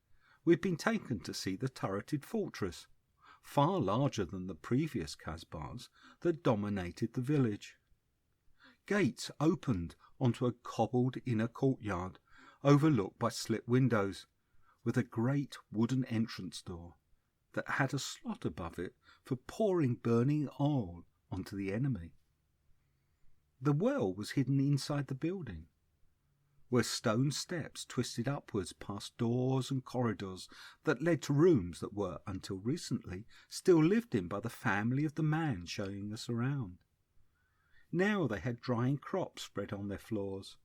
we'd been taken to see the turreted fortress, far larger than the previous Kasbahs that dominated the village. Gates opened onto a cobbled inner courtyard, overlooked by slit windows, with a great wooden entrance door that had a slot above it for pouring burning oil onto the enemy. The well was hidden inside the building, where stone steps twisted upwards past doors and corridors that led to rooms that were, until recently, still lived in by the family of the man showing us around. Now they had drying crops spread on their floors.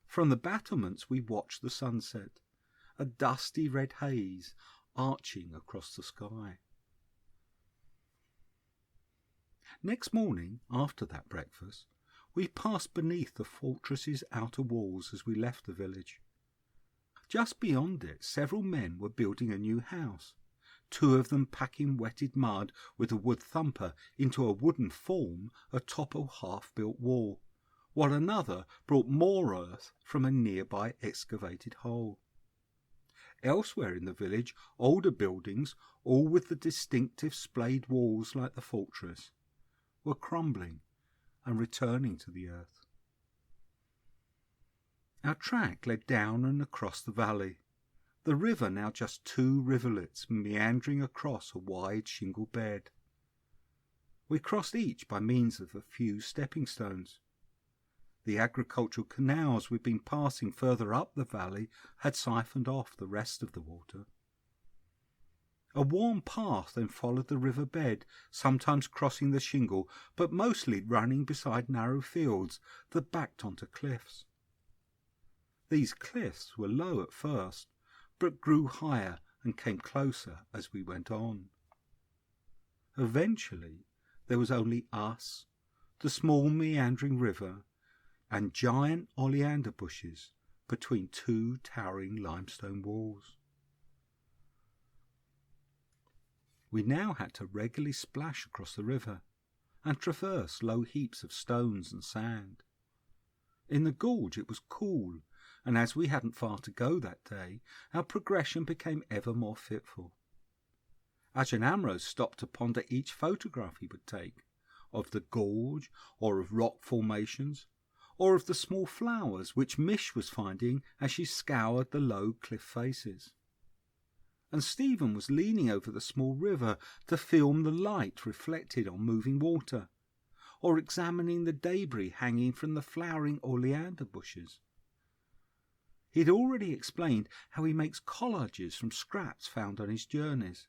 From the battlements we watched the sunset, a dusty red haze arching across the sky. Next morning, after that breakfast, we passed beneath the fortress's outer walls as we left the village. Just beyond it, several men were building a new house, 2 of them packing wetted mud with a wood thumper into a wooden form atop a half-built wall, while another brought more earth from a nearby excavated hole. Elsewhere in the village, older buildings, all with the distinctive splayed walls like the fortress, were crumbling and returning to the earth. Our track led down and across the valley, the river now just 2 rivulets meandering across a wide shingle bed. We crossed each by means of a few stepping stones. The agricultural canals we'd been passing further up the valley had siphoned off the rest of the water. A warm path then followed the river bed, sometimes crossing the shingle, but mostly running beside narrow fields that backed onto cliffs. These cliffs were low at first, but grew higher and came closer as we went on. Eventually, there was only us, the small meandering river, and giant oleander bushes between two towering limestone walls. We now had to regularly splash across the river and traverse low heaps of stones and sand. In the gorge it was cool, and as we hadn't far to go that day, our progression became ever more fitful. Ajahn Amaro stopped to ponder each photograph he would take, of the gorge, or of rock formations, or of the small flowers which Mish was finding as she scoured the low cliff faces. And Stephen was leaning over the small river to film the light reflected on moving water, or examining the debris hanging from the flowering oleander bushes. He'd already explained how he makes collages from scraps found on his journeys.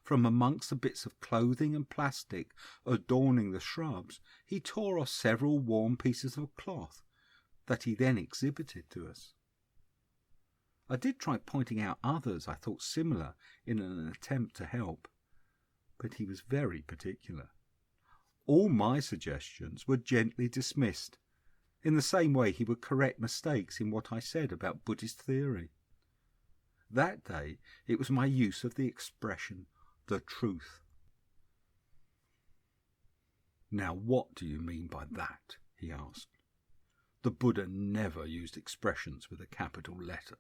From amongst the bits of clothing and plastic adorning the shrubs, he tore off several warm pieces of cloth that he then exhibited to us. I did try pointing out others I thought similar in an attempt to help, but he was very particular. All my suggestions were gently dismissed, in the same way he would correct mistakes in what I said about Buddhist theory. That day it was my use of the expression, the truth. "Now what do you mean by that?" he asked. "The Buddha never used expressions with a capital letter.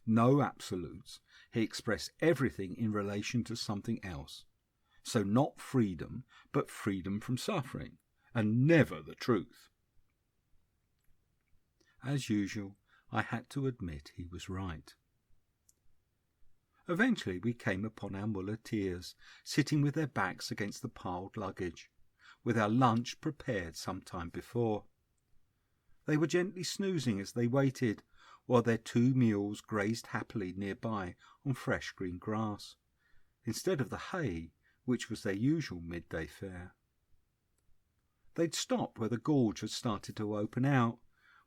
No absolutes. He expressed everything in relation to something else. So not freedom, but freedom from suffering, and never the truth." As usual, I had to admit he was right. Eventually we came upon our muleteers, sitting with their backs against the piled luggage, with our lunch prepared some time before. They were gently snoozing as they waited, while their 2 mules grazed happily nearby on fresh green grass, instead of the hay which was their usual midday fare. They'd stopped where the gorge had started to open out,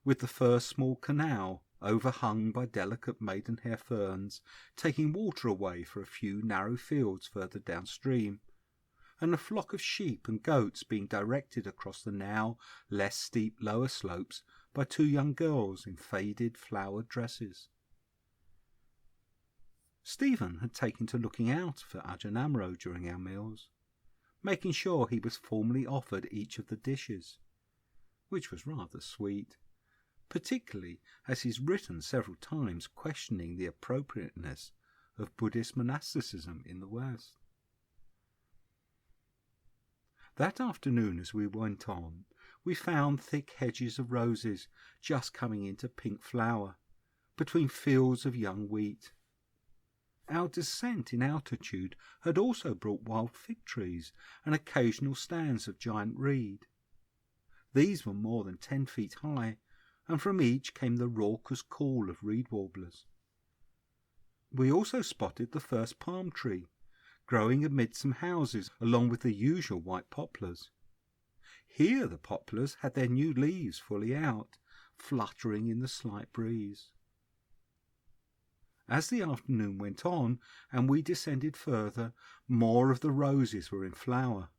with the first small canal, overhung by delicate maidenhair ferns, taking water away for a few narrow fields further downstream, and a flock of sheep and goats being directed across the now less steep lower slopes by 2 young girls in faded flowered dresses. Stephen had taken to looking out for Ajahn Amaro during our meals, making sure he was formally offered each of the dishes, which was rather sweet, particularly as he's written several times questioning the appropriateness of Buddhist monasticism in the West. That afternoon, as we went on, we found thick hedges of roses just coming into pink flower, between fields of young wheat. Our descent in altitude had also brought wild fig trees and occasional stands of giant reed. These were more than 10 feet high, and from each came the raucous call of reed warblers. We also spotted the first palm tree, growing amid some houses along with the usual white poplars. Here the poplars had their new leaves fully out, fluttering in the slight breeze. As the afternoon went on and we descended further, more of the roses were in flower,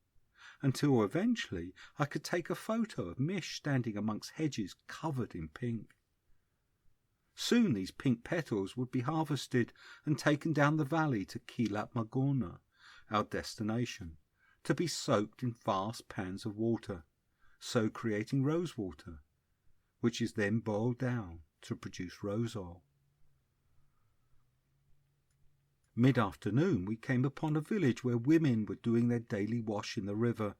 until eventually I could take a photo of Mish standing amongst hedges covered in pink. Soon these pink petals would be harvested and taken down the valley to Kilat Magona, our destination, to be soaked in vast pans of water, so creating rose water, which is then boiled down to produce rose oil. Mid-afternoon we came upon a village where women were doing their daily wash in the river,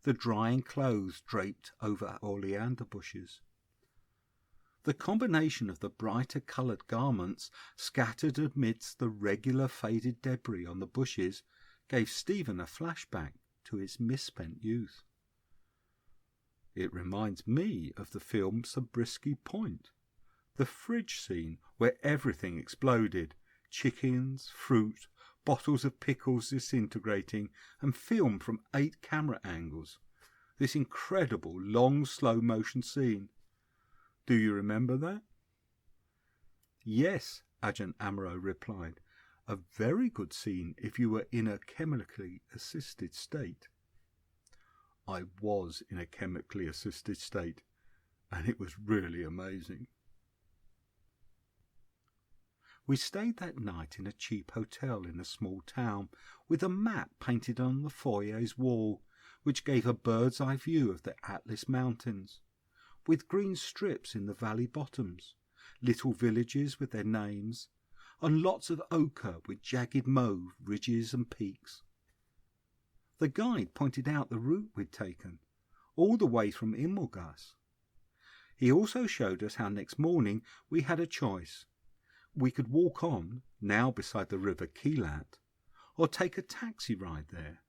the drying clothes draped over oleander bushes. The combination of the brighter coloured garments scattered amidst the regular faded debris on the bushes gave Stephen a flashback to his misspent youth. It reminds me of the film Zabriskie Point, the fridge scene where everything exploded, chickens, fruit, bottles of pickles disintegrating, and filmed from 8 camera angles. This incredible long slow motion scene. Do you remember that? Yes, Ajahn Amaro replied. A very good scene if you were in a chemically assisted state. I was in a chemically assisted state, and it was really amazing. We stayed that night in a cheap hotel in a small town, with a map painted on the foyer's wall, which gave a bird's eye view of the Atlas Mountains, with green strips in the valley bottoms, little villages with their names, and lots of ochre with jagged mauve ridges and peaks. The guide pointed out the route we'd taken, all the way from Imulgas. He also showed us how next morning we had a choice. We could walk on, now beside the river Keelat, or take a taxi ride there.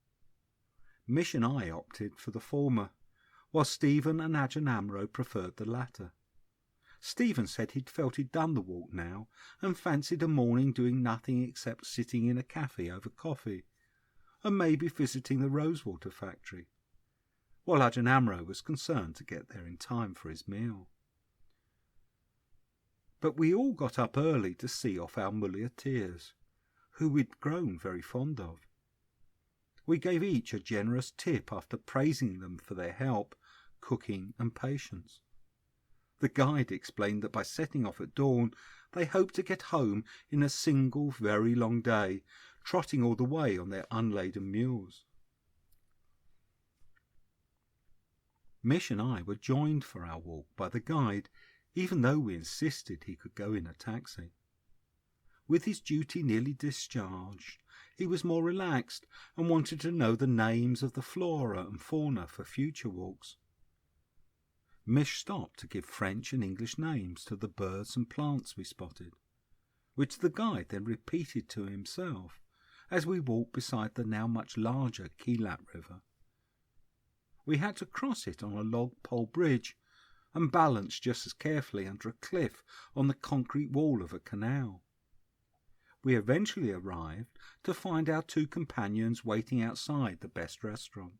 Mish and I opted for the former, while Stephen and Ajahn Amaro preferred the latter. Stephen said he'd felt he'd done the walk now, and fancied a morning doing nothing except sitting in a cafe over coffee, and maybe visiting the rosewater factory, while Ajahn Amaro was concerned to get there in time for his meal. But we all got up early to see off our muleteers, who we'd grown very fond of. We gave each a generous tip after praising them for their help, cooking and patience. The guide explained that by setting off at dawn, they hoped to get home in a single very long day, trotting all the way on their unladen mules. Mish and I were joined for our walk by the guide, even though we insisted he could go in a taxi. With his duty nearly discharged, he was more relaxed and wanted to know the names of the flora and fauna for future walks. Mish stopped to give French and English names to the birds and plants we spotted, which the guide then repeated to himself as we walked beside the now much larger Keelat River. We had to cross it on a log pole bridge and balance just as carefully under a cliff on the concrete wall of a canal. We eventually arrived to find our 2 companions waiting outside the best restaurant.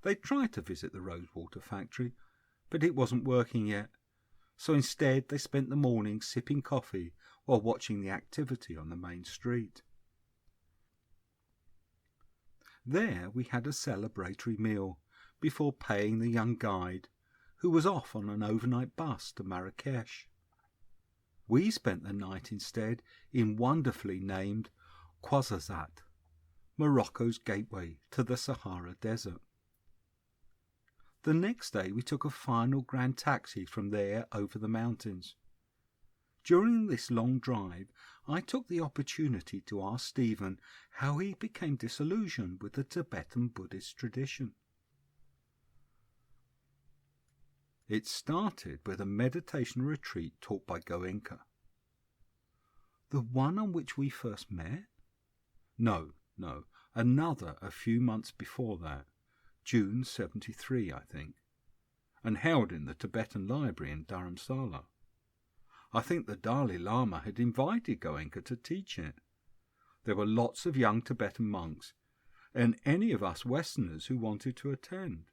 They tried to visit the rosewater factory, but it wasn't working yet, so instead they spent the morning sipping coffee while watching the activity on the main street. There we had a celebratory meal before paying the young guide, who was off on an overnight bus to Marrakesh. We spent the night instead in wonderfully named Ouarzazate, Morocco's gateway to the Sahara Desert. The next day we took a final grand taxi from there over the mountains. During this long drive, I took the opportunity to ask Stephen how he became disillusioned with the Tibetan Buddhist tradition. It started with a meditation retreat taught by Goenka. The one on which we first met? No, another a few months before that, June 73, I think, and held in the Tibetan Library in Dharamsala. I think the Dalai Lama had invited Goenka to teach it. There were lots of young Tibetan monks, and any of us Westerners who wanted to attend.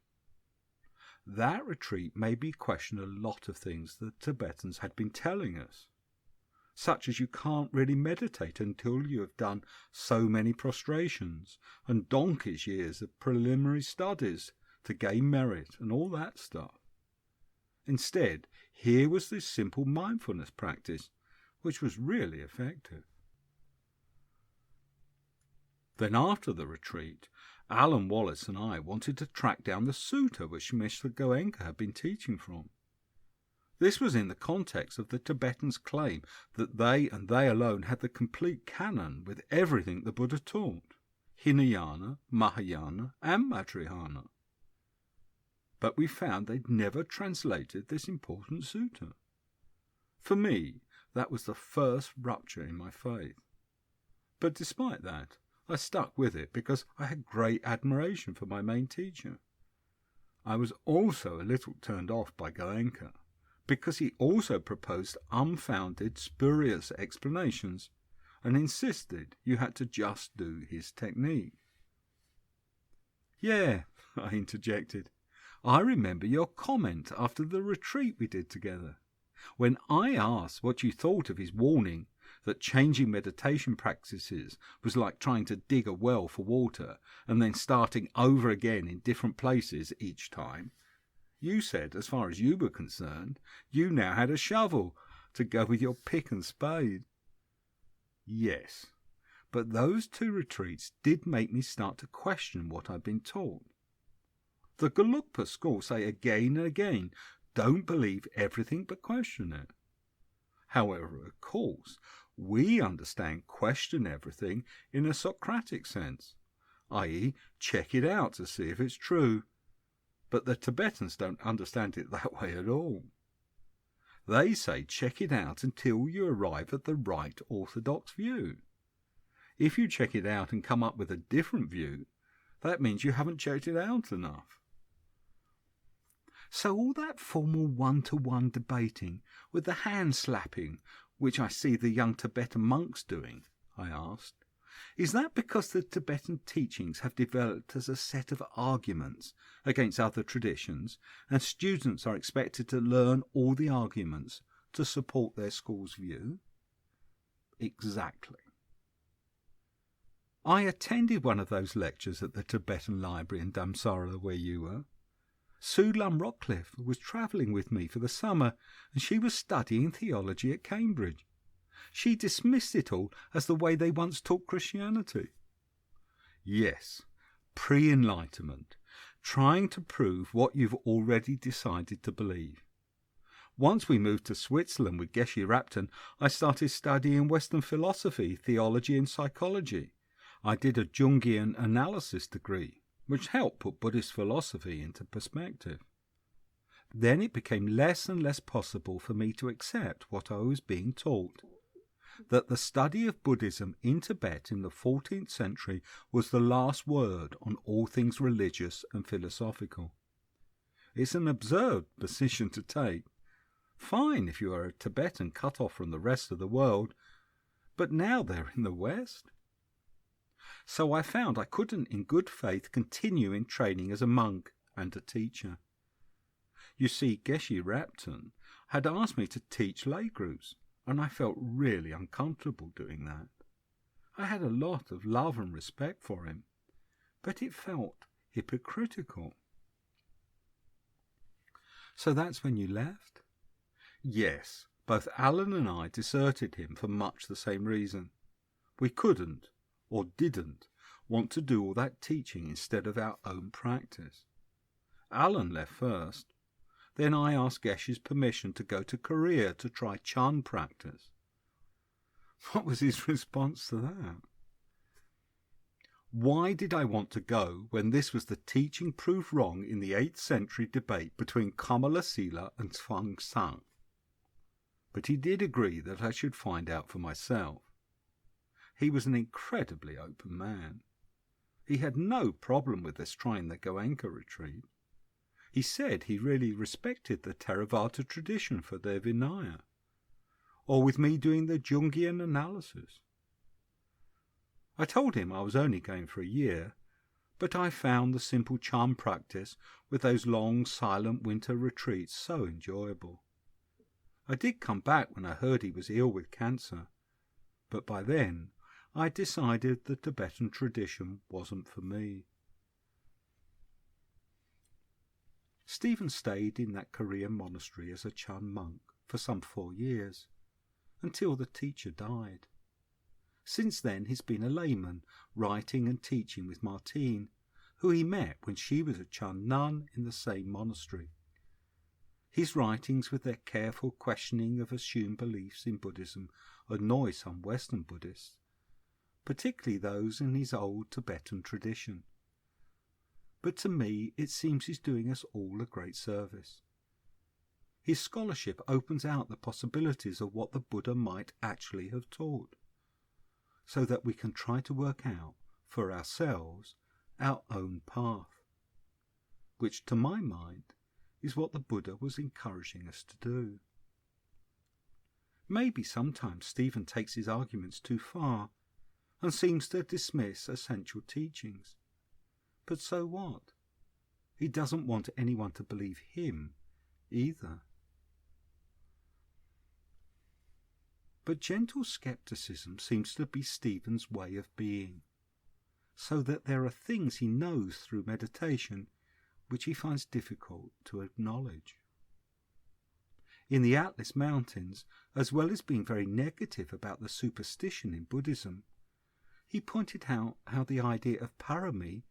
That retreat made me question a lot of things the Tibetans had been telling us, such as you can't really meditate until you have done so many prostrations and donkey's years of preliminary studies to gain merit and all that stuff. Instead, here was this simple mindfulness practice, which was really effective. Then after the retreat, Alan Wallace and I wanted to track down the sutta which Mr. Goenka had been teaching from. This was in the context of the Tibetans' claim that they and they alone had the complete canon with everything the Buddha taught, Hinayana, Mahayana and Vajrayana. But we found they'd never translated this important sutta. For me, that was the first rupture in my faith. But despite that, I stuck with it because I had great admiration for my main teacher. I was also a little turned off by Goenka, because he also proposed unfounded, spurious explanations and insisted you had to just do his technique. Yeah, I interjected. I remember your comment after the retreat we did together, when I asked what you thought of his warning that changing meditation practices was like trying to dig a well for water and then starting over again in different places each time. You said, as far as you were concerned, you now had a shovel to go with your pick and spade. Yes, but those 2 retreats did make me start to question what I'd been taught. The Gelugpa school say again and again, don't believe everything but question it. However, of course, we understand question everything in a Socratic sense, i.e. check it out to see if it's true. But the Tibetans don't understand it that way at all. They say check it out until you arrive at the right orthodox view. If you check it out and come up with a different view, that means you haven't checked it out enough. So all that formal one-to-one debating with the hand-slapping, which I see the young Tibetan monks doing, I asked, is that because the Tibetan teachings have developed as a set of arguments against other traditions, and students are expected to learn all the arguments to support their school's view? Exactly. I attended one of those lectures at the Tibetan Library in Dhamsara where you were. Sue Lum Rockcliffe was travelling with me for the summer, and she was studying theology at Cambridge. She dismissed it all as the way they once taught Christianity. Yes, pre-enlightenment, trying to prove what you've already decided to believe. Once we moved to Switzerland with Geshe Rapton, I started studying Western philosophy, theology and psychology. I did a Jungian analysis degree, which helped put Buddhist philosophy into perspective. Then it became less and less possible for me to accept what I was being taught, that the study of Buddhism in Tibet in the 14th century was the last word on all things religious and philosophical. It's an absurd position to take. Fine if you are a Tibetan cut off from the rest of the world, but now they're in the West. So I found I couldn't in good faith continue in training as a monk and a teacher. You see, Geshe Rapton had asked me to teach lay groups, and I felt really uncomfortable doing that. I had a lot of love and respect for him, but it felt hypocritical. So that's when you left? Yes, both Alan and I deserted him for much the same reason. We couldn't, or didn't, want to do all that teaching instead of our own practice. Alan left first. Then I asked Geshe's permission to go to Korea to try Chan practice. What was his response to that? Why did I want to go when this was the teaching proved wrong in the 8th century debate between Kamalasila and Fang Sang? But he did agree that I should find out for myself. He was an incredibly open man. He had no problem with us trying the Goenka retreat. He said he really respected the Theravada tradition for their Vinaya, or with me doing the Jungian analysis. I told him I was only going for a year, but I found the simple charm practice with those long silent winter retreats so enjoyable. I did come back when I heard he was ill with cancer, but by then I decided the Tibetan tradition wasn't for me. Stephen stayed in that Korean monastery as a Chan monk for some 4 years, until the teacher died. Since then he's been a layman, writing and teaching with Martine, who he met when she was a Chan nun in the same monastery. His writings, with their careful questioning of assumed beliefs in Buddhism, annoy some Western Buddhists, particularly those in his old Tibetan tradition. But to me it seems he's doing us all a great service. His scholarship opens out the possibilities of what the Buddha might actually have taught, so that we can try to work out for ourselves our own path, which to my mind is what the Buddha was encouraging us to do. Maybe sometimes Stephen takes his arguments too far and seems to dismiss essential teachings. But so what? He doesn't want anyone to believe him either. But gentle skepticism seems to be Stephen's way of being, so that there are things he knows through meditation which he finds difficult to acknowledge. In the Atlas Mountains, as well as being very negative about the superstition in Buddhism, he pointed out how the idea of parami,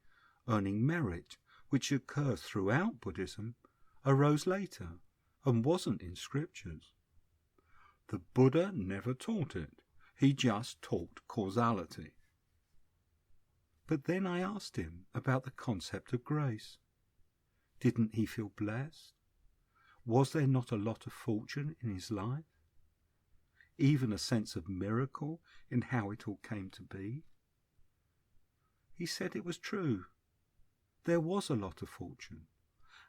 earning merit, which occurs throughout Buddhism, arose later and wasn't in scriptures. The Buddha never taught it. He just taught causality. But then I asked him about the concept of grace. Didn't he feel blessed? Was there not a lot of fortune in his life? Even a sense of miracle in how it all came to be? He said it was true. There was a lot of fortune,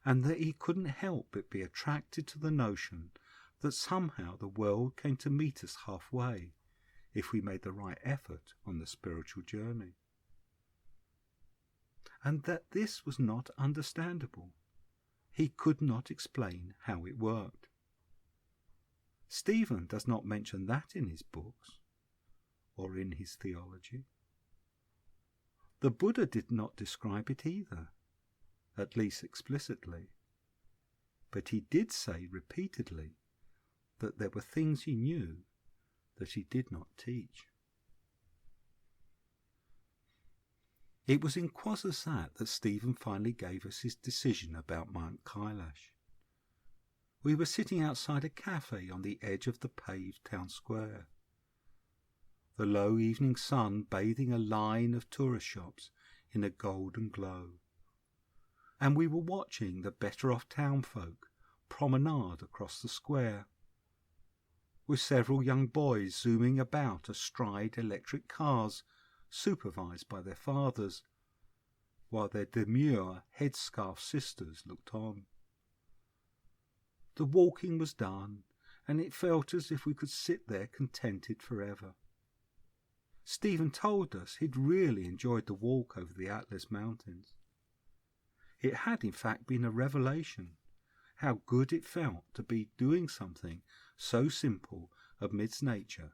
and that he couldn't help but be attracted to the notion that somehow the world came to meet us halfway if we made the right effort on the spiritual journey. And that this was not understandable. He could not explain how it worked. Stephen does not mention that in his books or in his theology. The Buddha did not describe it either, at least explicitly, but he did say repeatedly that there were things he knew that he did not teach. It was in Kwazasat that Stephen finally gave us his decision about Mount Kailash. We were sitting outside a cafe on the edge of the paved town square, the low evening sun bathing a line of tourist shops in a golden glow, and we were watching the better-off townfolk promenade across the square, with several young boys zooming about astride electric cars supervised by their fathers, while their demure headscarf sisters looked on. The walking was done, and it felt as if we could sit there contented forever. Stephen told us he'd really enjoyed the walk over the Atlas Mountains. It had in fact been a revelation how good it felt to be doing something so simple amidst nature,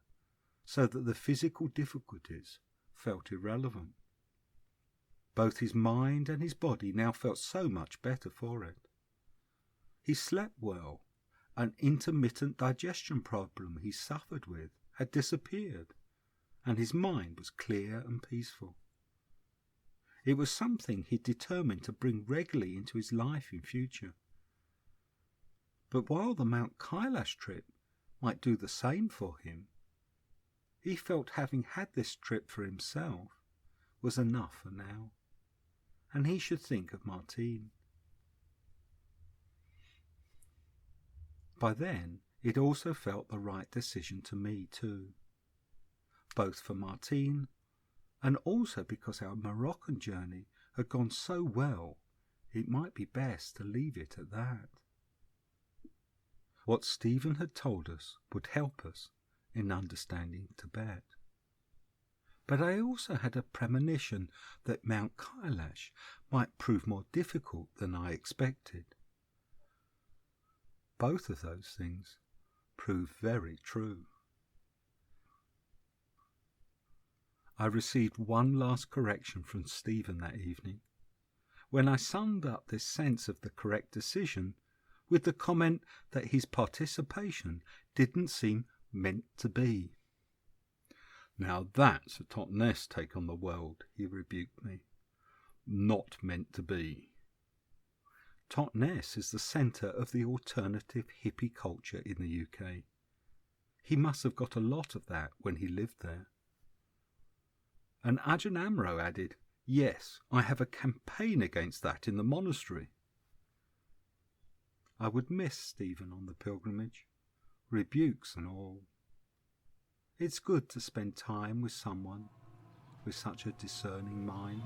so that the physical difficulties felt irrelevant. Both his mind and his body now felt so much better for it. He slept well. An intermittent digestion problem he suffered with had disappeared, and his mind was clear and peaceful. It was something he determined to bring regularly into his life in future. But while the Mount Kailash trip might do the same for him, he felt having had this trip for himself was enough for now, and he should think of Martine. By then, it also felt the right decision to me too, both for Martine and also because our Moroccan journey had gone so well, it might be best to leave it at that. What Stephen had told us would help us in understanding Tibet. But I also had a premonition that Mount Kailash might prove more difficult than I expected. Both of those things proved very true. I received one last correction from Stephen that evening, when I summed up this sense of the correct decision with the comment that his participation didn't seem meant to be. "Now that's a Totnes take on the world," he rebuked me. "Not meant to be." Totnes is the centre of the alternative hippie culture in the UK. He must have got a lot of that when he lived there. And Ajahn Amro added, "Yes, I have a campaign against that in the monastery." I would miss Stephen on the pilgrimage, rebukes and all. It's good to spend time with someone with such a discerning mind.